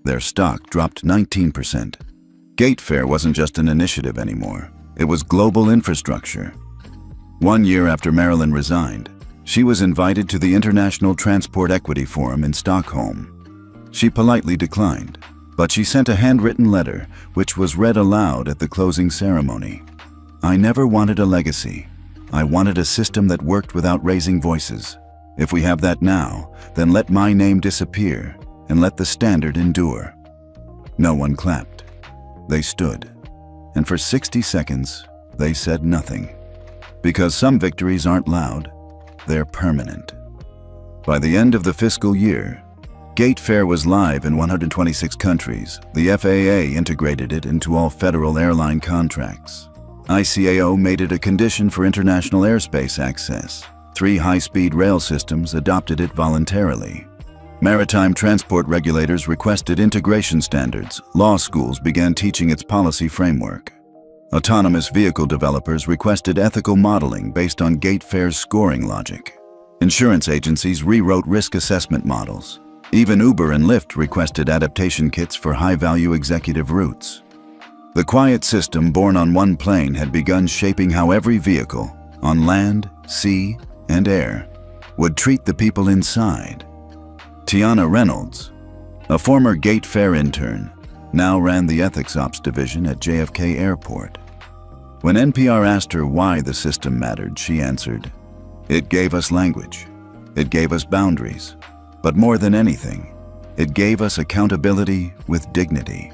Their stock dropped 19%. Gate fare wasn't just an initiative anymore. It was global infrastructure. 1 year after Marilyn resigned, she was invited to the International Transport Equity Forum in Stockholm. She politely declined, but she sent a handwritten letter which was read aloud at the closing ceremony. "I never wanted a legacy. I wanted a system that worked without raising voices. If we have that now, then let my name disappear and let the standard endure." No one clapped. They stood, and for 60 seconds, they said nothing. Because some victories aren't loud, they're permanent. By the end of the fiscal year, Gatefare was live in 126 countries. The FAA integrated it into all federal airline contracts. ICAO made it a condition for international airspace access. 3 high-speed rail systems adopted it voluntarily. Maritime transport regulators requested integration standards. Law schools began teaching its policy framework. Autonomous vehicle developers requested ethical modeling based on Gatefare's scoring logic. Insurance agencies rewrote risk assessment models. Even Uber and Lyft requested adaptation kits for high-value executive routes. The quiet system born on one plane had begun shaping how every vehicle, on land, sea, and air, would treat the people inside. Tiana Reynolds, a former Gatefare intern, now ran the Ethics Ops division at JFK Airport. When NPR asked her why the system mattered, she answered, "It gave us language. It gave us boundaries. But more than anything, it gave us accountability with dignity."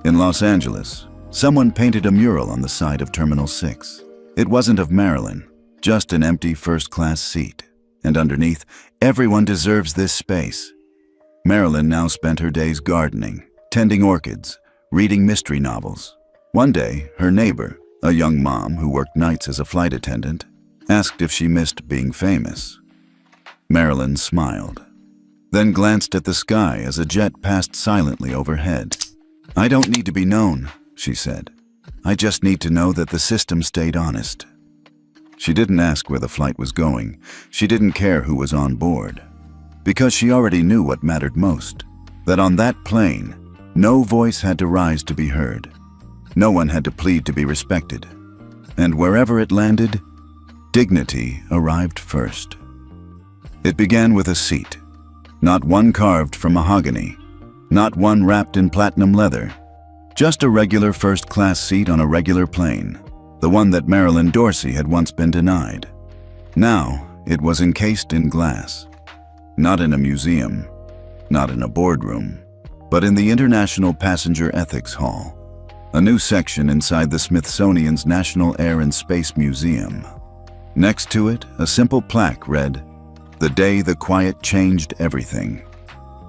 In Los Angeles, someone painted a mural on the side of Terminal 6. It wasn't of Marilyn, just an empty first-class seat. And underneath, "Everyone deserves this space." Marilyn now spent her days gardening, tending orchids, reading mystery novels. One day, her neighbor, a young mom who worked nights as a flight attendant, asked if she missed being famous. Marilyn smiled, then glanced at the sky as a jet passed silently overhead. "I don't need to be known," she said. "I just need to know that the system stayed honest." She didn't ask where the flight was going. She didn't care who was on board. Because she already knew what mattered most, that on that plane, no voice had to rise to be heard. No one had to plead to be respected. And wherever it landed, dignity arrived first. It began with a seat, not one carved from mahogany, not one wrapped in platinum leather, just a regular first-class seat on a regular plane, the one that Marilyn Dorsey had once been denied. Now, it was encased in glass. Not in a museum, not in a boardroom, but in the International Passenger Ethics Hall, a new section inside the Smithsonian's National Air and Space Museum. Next to it, a simple plaque read, "The day the quiet changed everything."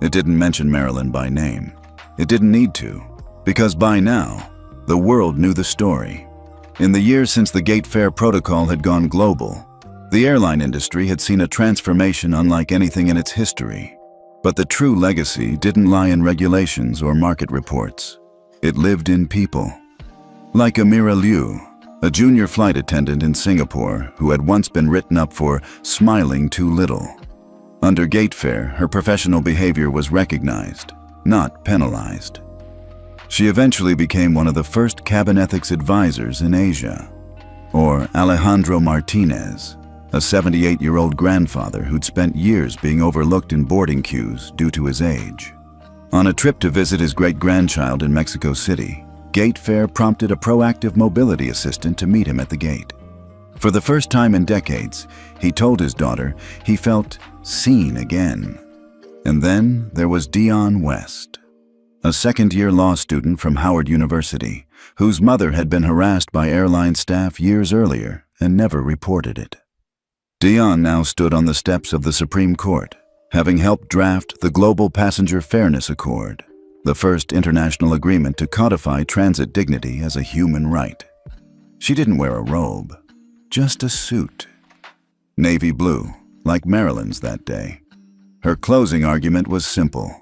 It didn't mention Marilyn by name. It didn't need to, because by now, the world knew the story. In the years since the Gatefare protocol had gone global, the airline industry had seen a transformation unlike anything in its history. But the true legacy didn't lie in regulations or market reports. It lived in people. Like Amira Liu, a junior flight attendant in Singapore who had once been written up for smiling too little. Under Gatefare, her professional behavior was recognized, not penalized. She eventually became one of the first cabin ethics advisors in Asia. Or Alejandro Martinez, a 78-year-old grandfather who'd spent years being overlooked in boarding queues due to his age. On a trip to visit his great-grandchild in Mexico City, Gatefare prompted a proactive mobility assistant to meet him at the gate. For the first time in decades, he told his daughter he felt seen again. And then there was Dion West, a second-year law student from Howard University, whose mother had been harassed by airline staff years earlier and never reported it. Dion now stood on the steps of the Supreme Court, having helped draft the Global Passenger Fairness Accord, the first international agreement to codify transit dignity as a human right. She didn't wear a robe, just a suit. Navy blue, like Marilyn's that day. Her closing argument was simple.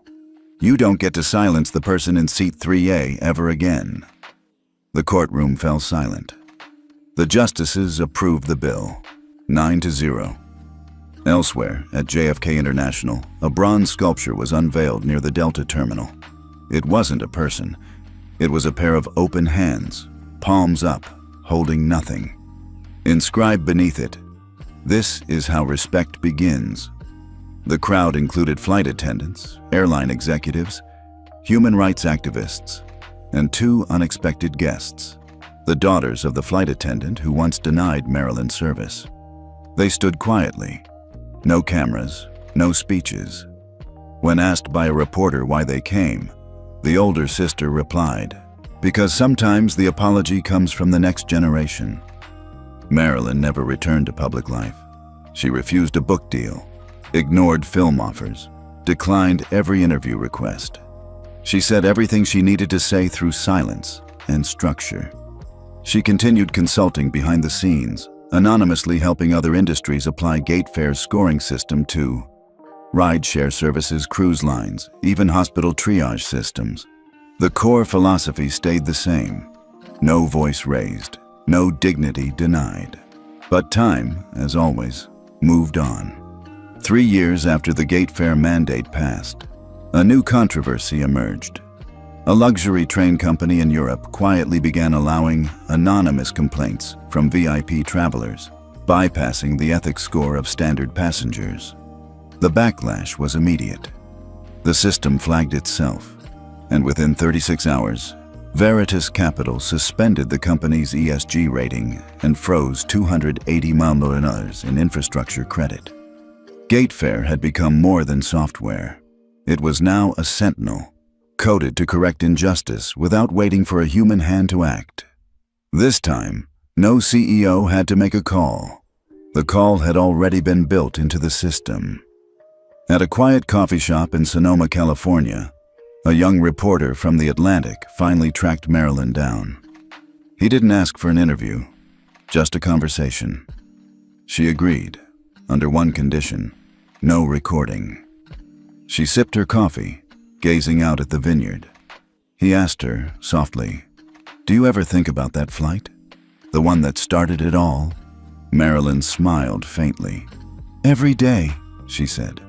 You don't get to silence the person in seat 3A ever again. The courtroom fell silent. The justices approved the bill, 9-0. Elsewhere, at JFK International, a bronze sculpture was unveiled near the Delta terminal. It wasn't a person. It was a pair of open hands, palms up, holding nothing. Inscribed beneath it, "This is how respect begins." The crowd included flight attendants, airline executives, human rights activists, and two unexpected guests, the daughters of the flight attendant who once denied Marilyn service. They stood quietly. No cameras, no speeches. When asked by a reporter why they came, the older sister replied, "Because sometimes the apology comes from the next generation." Marilyn never returned to public life. She refused a book deal, ignored film offers, declined every interview request. She said everything she needed to say through silence and structure. She continued consulting behind the scenes, anonymously helping other industries apply Gatefare's scoring system to ride-share services, cruise lines, even hospital triage systems. The core philosophy stayed the same. No voice raised, no dignity denied. But time, as always, moved on. 3 years after the Gatefare mandate passed, a new controversy emerged. A luxury train company in Europe quietly began allowing anonymous complaints from VIP travelers, bypassing the ethics score of standard passengers. The backlash was immediate. The system flagged itself, and within 36 hours, Veritas Capital suspended the company's ESG rating and froze $280 million in infrastructure credit. Gatefare had become more than software. It was now a sentinel, coded to correct injustice without waiting for a human hand to act. This time, no CEO had to make a call. The call had already been built into the system. At a quiet coffee shop in Sonoma, California, a young reporter from The Atlantic finally tracked Marilyn down. He didn't ask for an interview, just a conversation. She agreed, under one condition: no recording. She sipped her coffee, gazing out at the vineyard. He asked her, softly, "Do you ever think about that flight? The one that started it all?" Marilyn smiled faintly. "Every day," she said.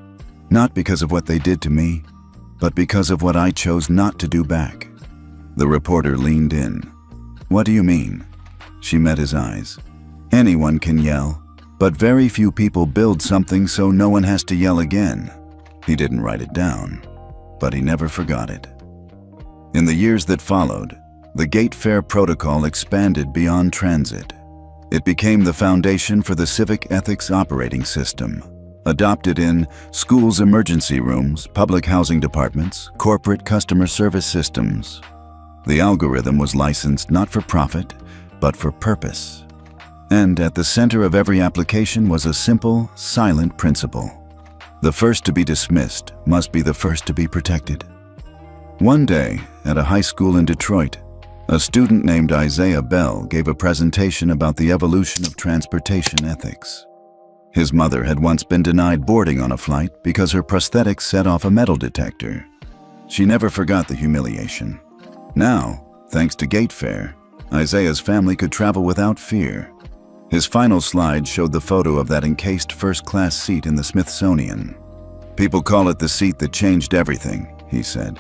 "Not because of what they did to me, but because of what I chose not to do back." The reporter leaned in. "What do you mean?" She met his eyes. "Anyone can yell, but very few people build something so no one has to yell again." He didn't write it down, but he never forgot it. In the years that followed, the Gatefare protocol expanded beyond transit. It became the foundation for the civic ethics operating system, adopted in schools' emergency rooms, public housing departments, corporate customer service systems. The algorithm was licensed not for profit, but for purpose. And at the center of every application was a simple, silent principle: the first to be dismissed must be the first to be protected. One day, at a high school in Detroit, a student named Isaiah Bell gave a presentation about the evolution of transportation ethics. His mother had once been denied boarding on a flight because her prosthetics set off a metal detector. She never forgot the humiliation. Now, thanks to Gatefare, Isaiah's family could travel without fear. His final slide showed the photo of that encased first-class seat in the Smithsonian. "People call it the seat that changed everything," he said.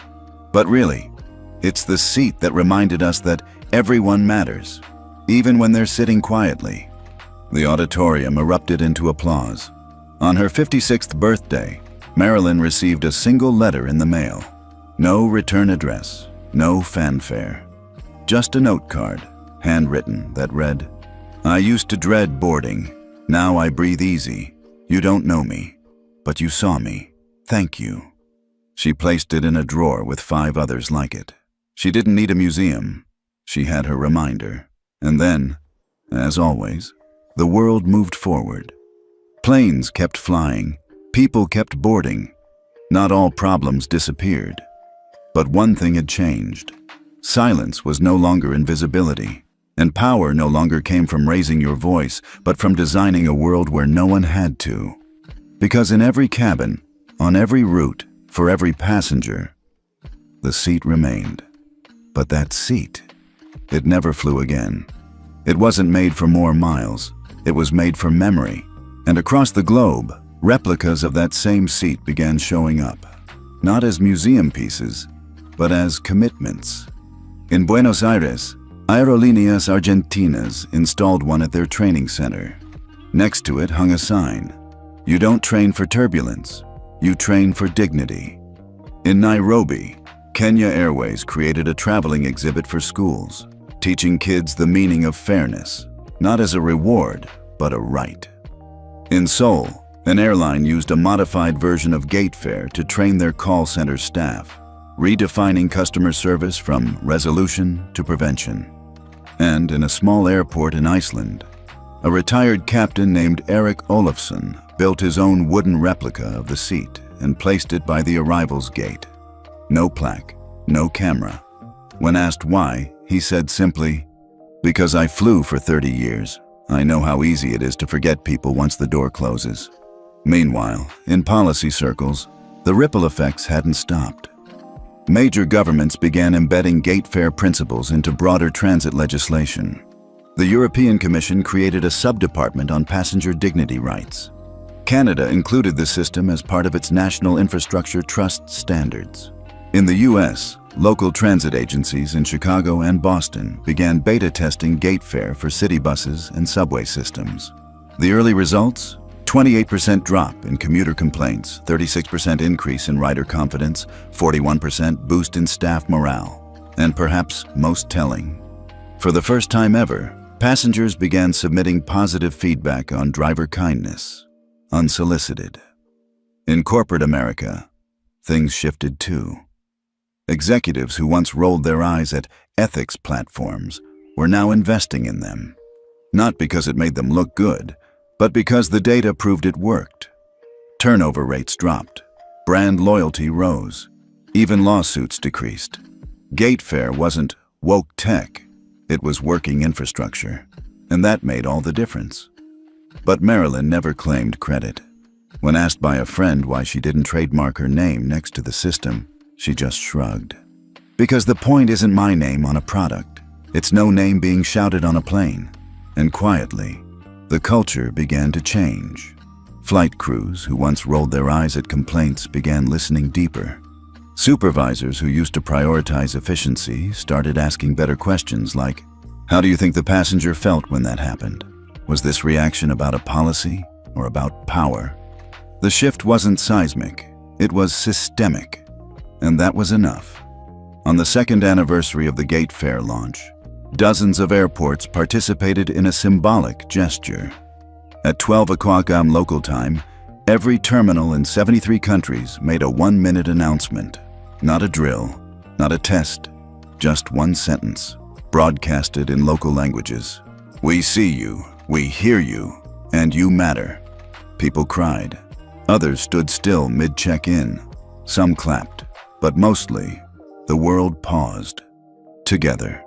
"But really, it's the seat that reminded us that everyone matters, even when they're sitting quietly." The auditorium erupted into applause. On her 56th birthday, Marilyn received a single letter in the mail. No return address, no fanfare. Just a note card, handwritten, that read, "I used to dread boarding. Now I breathe easy. You don't know me, but you saw me. Thank you." She placed it in a drawer with 5 others like it. She didn't need a museum. She had her reminder. And then, as always, the world moved forward. Planes kept flying. People kept boarding. Not all problems disappeared. But one thing had changed. Silence was no longer invisibility, and power no longer came from raising your voice, but from designing a world where no one had to. Because in every cabin, on every route, for every passenger, the seat remained. But that seat, it never flew again. It wasn't made for more miles. It was made for memory. And across the globe, replicas of that same seat began showing up, not as museum pieces, but as commitments. In Buenos Aires, Aerolíneas Argentinas installed one at their training center. Next to it hung a sign: "You don't train for turbulence, you train for dignity." In Nairobi, Kenya Airways created a traveling exhibit for schools, teaching kids the meaning of fairness, not as a reward, but a right. In Seoul, an airline used a modified version of Gatefare to train their call center staff, redefining customer service from resolution to prevention. And in a small airport in Iceland, a retired captain named Erik Olafsson built his own wooden replica of the seat and placed it by the arrivals gate. No plaque, no camera. When asked why, he said simply, "Because I flew for 30 years. I know how easy it is to forget people once the door closes." Meanwhile, in policy circles, the ripple effects hadn't stopped. Major governments began embedding gate fare principles into broader transit legislation. The European Commission created a sub-department on passenger dignity rights. Canada included the system as part of its National Infrastructure Trust standards. In the US, local transit agencies in Chicago and Boston began beta testing gate fare for city buses and subway systems. The early results? 28% drop in commuter complaints, 36% increase in rider confidence, 41% boost in staff morale, and perhaps most telling, for the first time ever, passengers began submitting positive feedback on driver kindness, unsolicited. In corporate America, things shifted too. Executives who once rolled their eyes at ethics platforms were now investing in them, not because it made them look good, but because the data proved it worked. Turnover rates dropped, brand loyalty rose, even lawsuits decreased. Gate fare wasn't woke tech, it was working infrastructure, and that made all the difference. But Marilyn never claimed credit. When asked by a friend why she didn't trademark her name next to the system, she just shrugged. Because the point isn't my name on a product, it's no name being shouted on a plane. And quietly, the culture began to change. Flight crews who once rolled their eyes at complaints began listening deeper. Supervisors who used to prioritize efficiency started asking better questions like, "How do you think the passenger felt when that happened? Was this reaction about a policy or about power?" The shift wasn't seismic, it was systemic, and that was enough. On the second anniversary of the gate fare launch, dozens of airports participated in a symbolic gesture. At 12 o'clock local time, every terminal in 73 countries made a 1-minute announcement. Not a drill, not a test, just one sentence, broadcasted in local languages. "We see you, we hear you, and you matter." People cried. Others stood still mid-check-in. Some clapped, but mostly, the world paused. Together.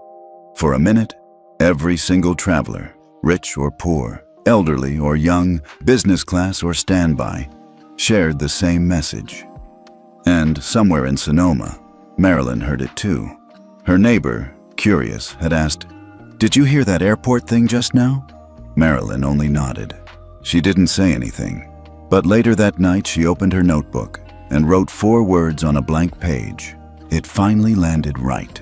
For a minute, every single traveler, rich or poor, elderly or young, business class or standby, shared the same message. And somewhere in Sonoma, Marilyn heard it too. Her neighbor, curious, had asked, "Did you hear that airport thing just now?" Marilyn only nodded. She didn't say anything, but later that night she opened her notebook and wrote 4 words on a blank page. It finally landed right.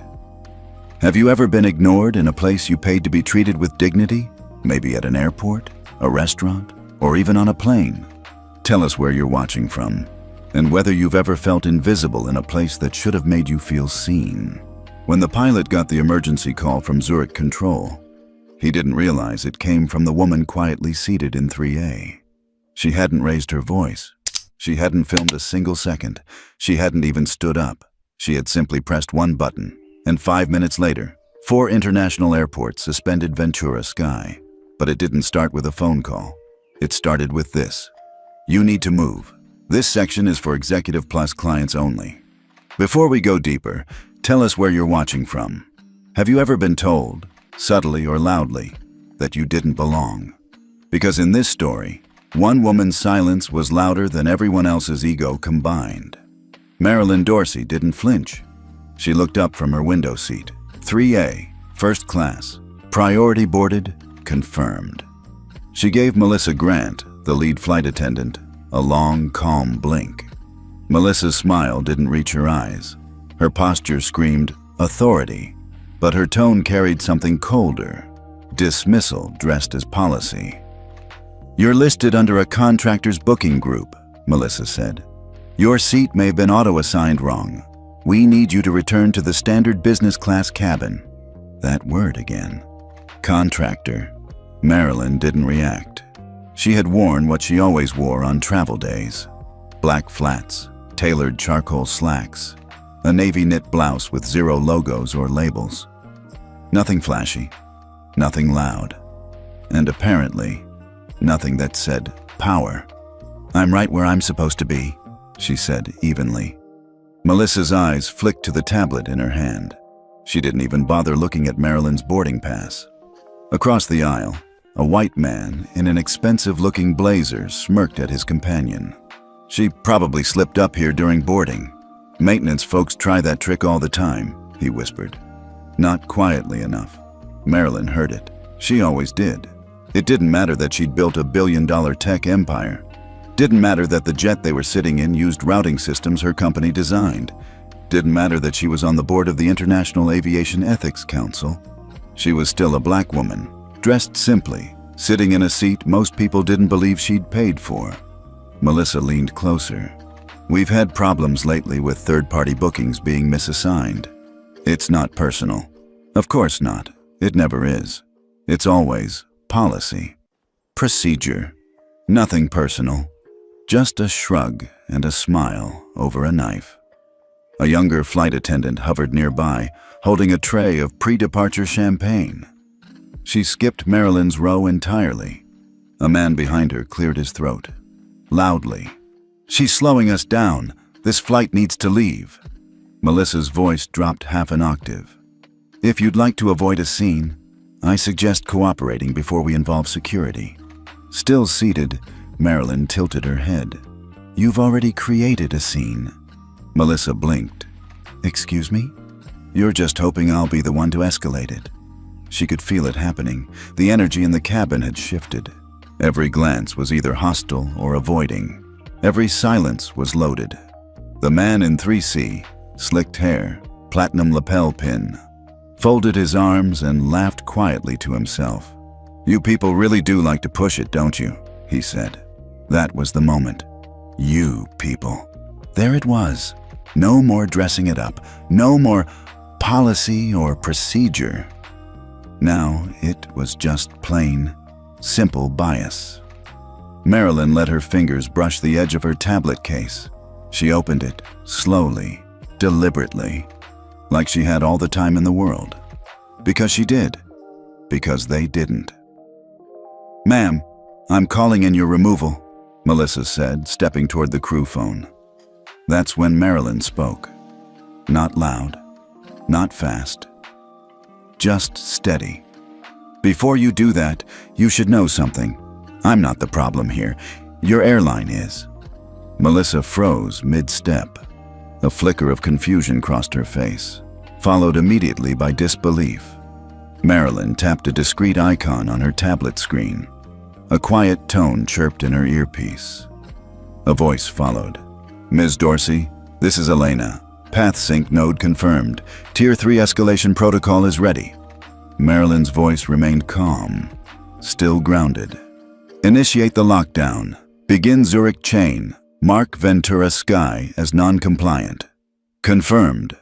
Have you ever been ignored in a place you paid to be treated with dignity? Maybe at an airport, a restaurant, or even on a plane? Tell us where you're watching from, and whether you've ever felt invisible in a place that should have made you feel seen. When the pilot got the emergency call from Zurich Control, he didn't realize it came from the woman quietly seated in 3A. She hadn't raised her voice. She hadn't filmed a single second. She hadn't even stood up. She had simply pressed one button. And 5 minutes later, 4 international airports suspended Ventura Sky. But it didn't start with a phone call. It started with this: "You need to move. This section is for Executive Plus clients only." Before we go deeper, tell us where you're watching from. Have you ever been told, subtly or loudly, that you didn't belong? Because in this story, one woman's silence was louder than everyone else's ego combined. Marilyn Dorsey didn't flinch. She looked up from her window seat. 3A, first class, priority boarded, confirmed. She gave Melissa Grant, the lead flight attendant, a long, calm blink. Melissa's smile didn't reach her eyes. Her posture screamed authority, but her tone carried something colder, dismissal dressed as policy. "You're listed under a contractor's booking group," Melissa said. "Your seat may have been auto-assigned wrong. We need you to return to the standard business class cabin." That word again. Contractor. Marilyn didn't react. She had worn what she always wore on travel days. Black flats, tailored charcoal slacks, a navy knit blouse with 0 logos or labels. Nothing flashy, nothing loud, and apparently, nothing that said power. "I'm right where I'm supposed to be," she said evenly. Melissa's eyes flicked to the tablet in her hand. She didn't even bother looking at Marilyn's boarding pass. Across the aisle, a white man in an expensive-looking blazer smirked at his companion. She probably slipped up here during boarding. Maintenance folks try that trick all the time, he whispered. Not quietly enough. Marilyn heard it. She always did. It didn't matter that she'd built a billion-dollar tech empire. Didn't matter that the jet they were sitting in used routing systems her company designed. Didn't matter that she was on the board of the International Aviation Ethics Council. She was still a black woman, dressed simply, sitting in a seat most people didn't believe she'd paid for. Melissa leaned closer. We've had problems lately with third-party bookings being misassigned. It's not personal. Of course not. It never is. It's always policy. Procedure. Nothing personal. Just a shrug and a smile over a knife. A younger flight attendant hovered nearby, holding a tray of pre-departure champagne. She skipped Marilyn's row entirely. A man behind her cleared his throat. Loudly. She's slowing us down. This flight needs to leave. Melissa's voice dropped half an octave. If you'd like to avoid a scene, I suggest cooperating before we involve security. Still seated, Marilyn tilted her head. You've already created a scene. Melissa blinked. Excuse me? You're just hoping I'll be the one to escalate it. She could feel it happening. The energy in the cabin had shifted. Every glance was either hostile or avoiding. Every silence was loaded. The man in 3C, slicked hair, platinum lapel pin, folded his arms and laughed quietly to himself. You people really do like to push it, don't you? He said. That was the moment. You people. There it was. No more dressing it up. No more policy or procedure. Now it was just plain, simple bias. Marilyn let her fingers brush the edge of her tablet case. She opened it, slowly, deliberately, like she had all the time in the world. Because she did. Because they didn't. Ma'am, I'm calling in your removal, Melissa said, stepping toward the crew phone. That's when Marilyn spoke. Not loud, not fast, just steady. Before you do that, you should know something. I'm not the problem here. Your airline is. Melissa froze mid-step. A flicker of confusion crossed her face, followed immediately by disbelief. Marilyn tapped a discrete icon on her tablet screen. A quiet tone chirped in her earpiece. A voice followed. Ms. Dorsey, this is Elena. Path sync node confirmed. Tier 3 escalation protocol is ready. Marilyn's voice remained calm, still grounded. Initiate the lockdown. Begin Zurich chain. Mark Ventura Sky as non-compliant. Confirmed.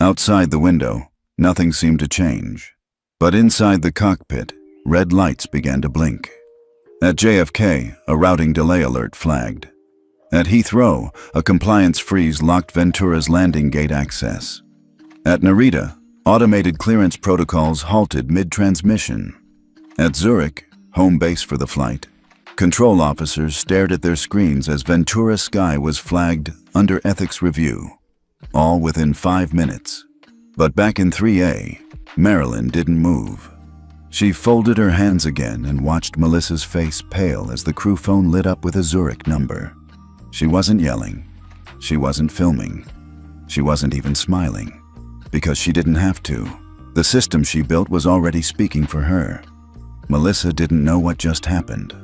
Outside the window, nothing seemed to change. But inside the cockpit, red lights began to blink. At JFK, a routing delay alert flagged. At Heathrow, a compliance freeze locked Ventura's landing gate access. At Narita, automated clearance protocols halted mid-transmission. At Zurich, home base for the flight, control officers stared at their screens as Ventura Sky was flagged under ethics review, all within 5 minutes. But back in 3A, Marilyn didn't move. She folded her hands again and watched Melissa's face pale as the crew phone lit up with a Zurich number. She wasn't yelling. She wasn't filming. She wasn't even smiling. Because she didn't have to. The system she built was already speaking for her. Melissa didn't know what just happened.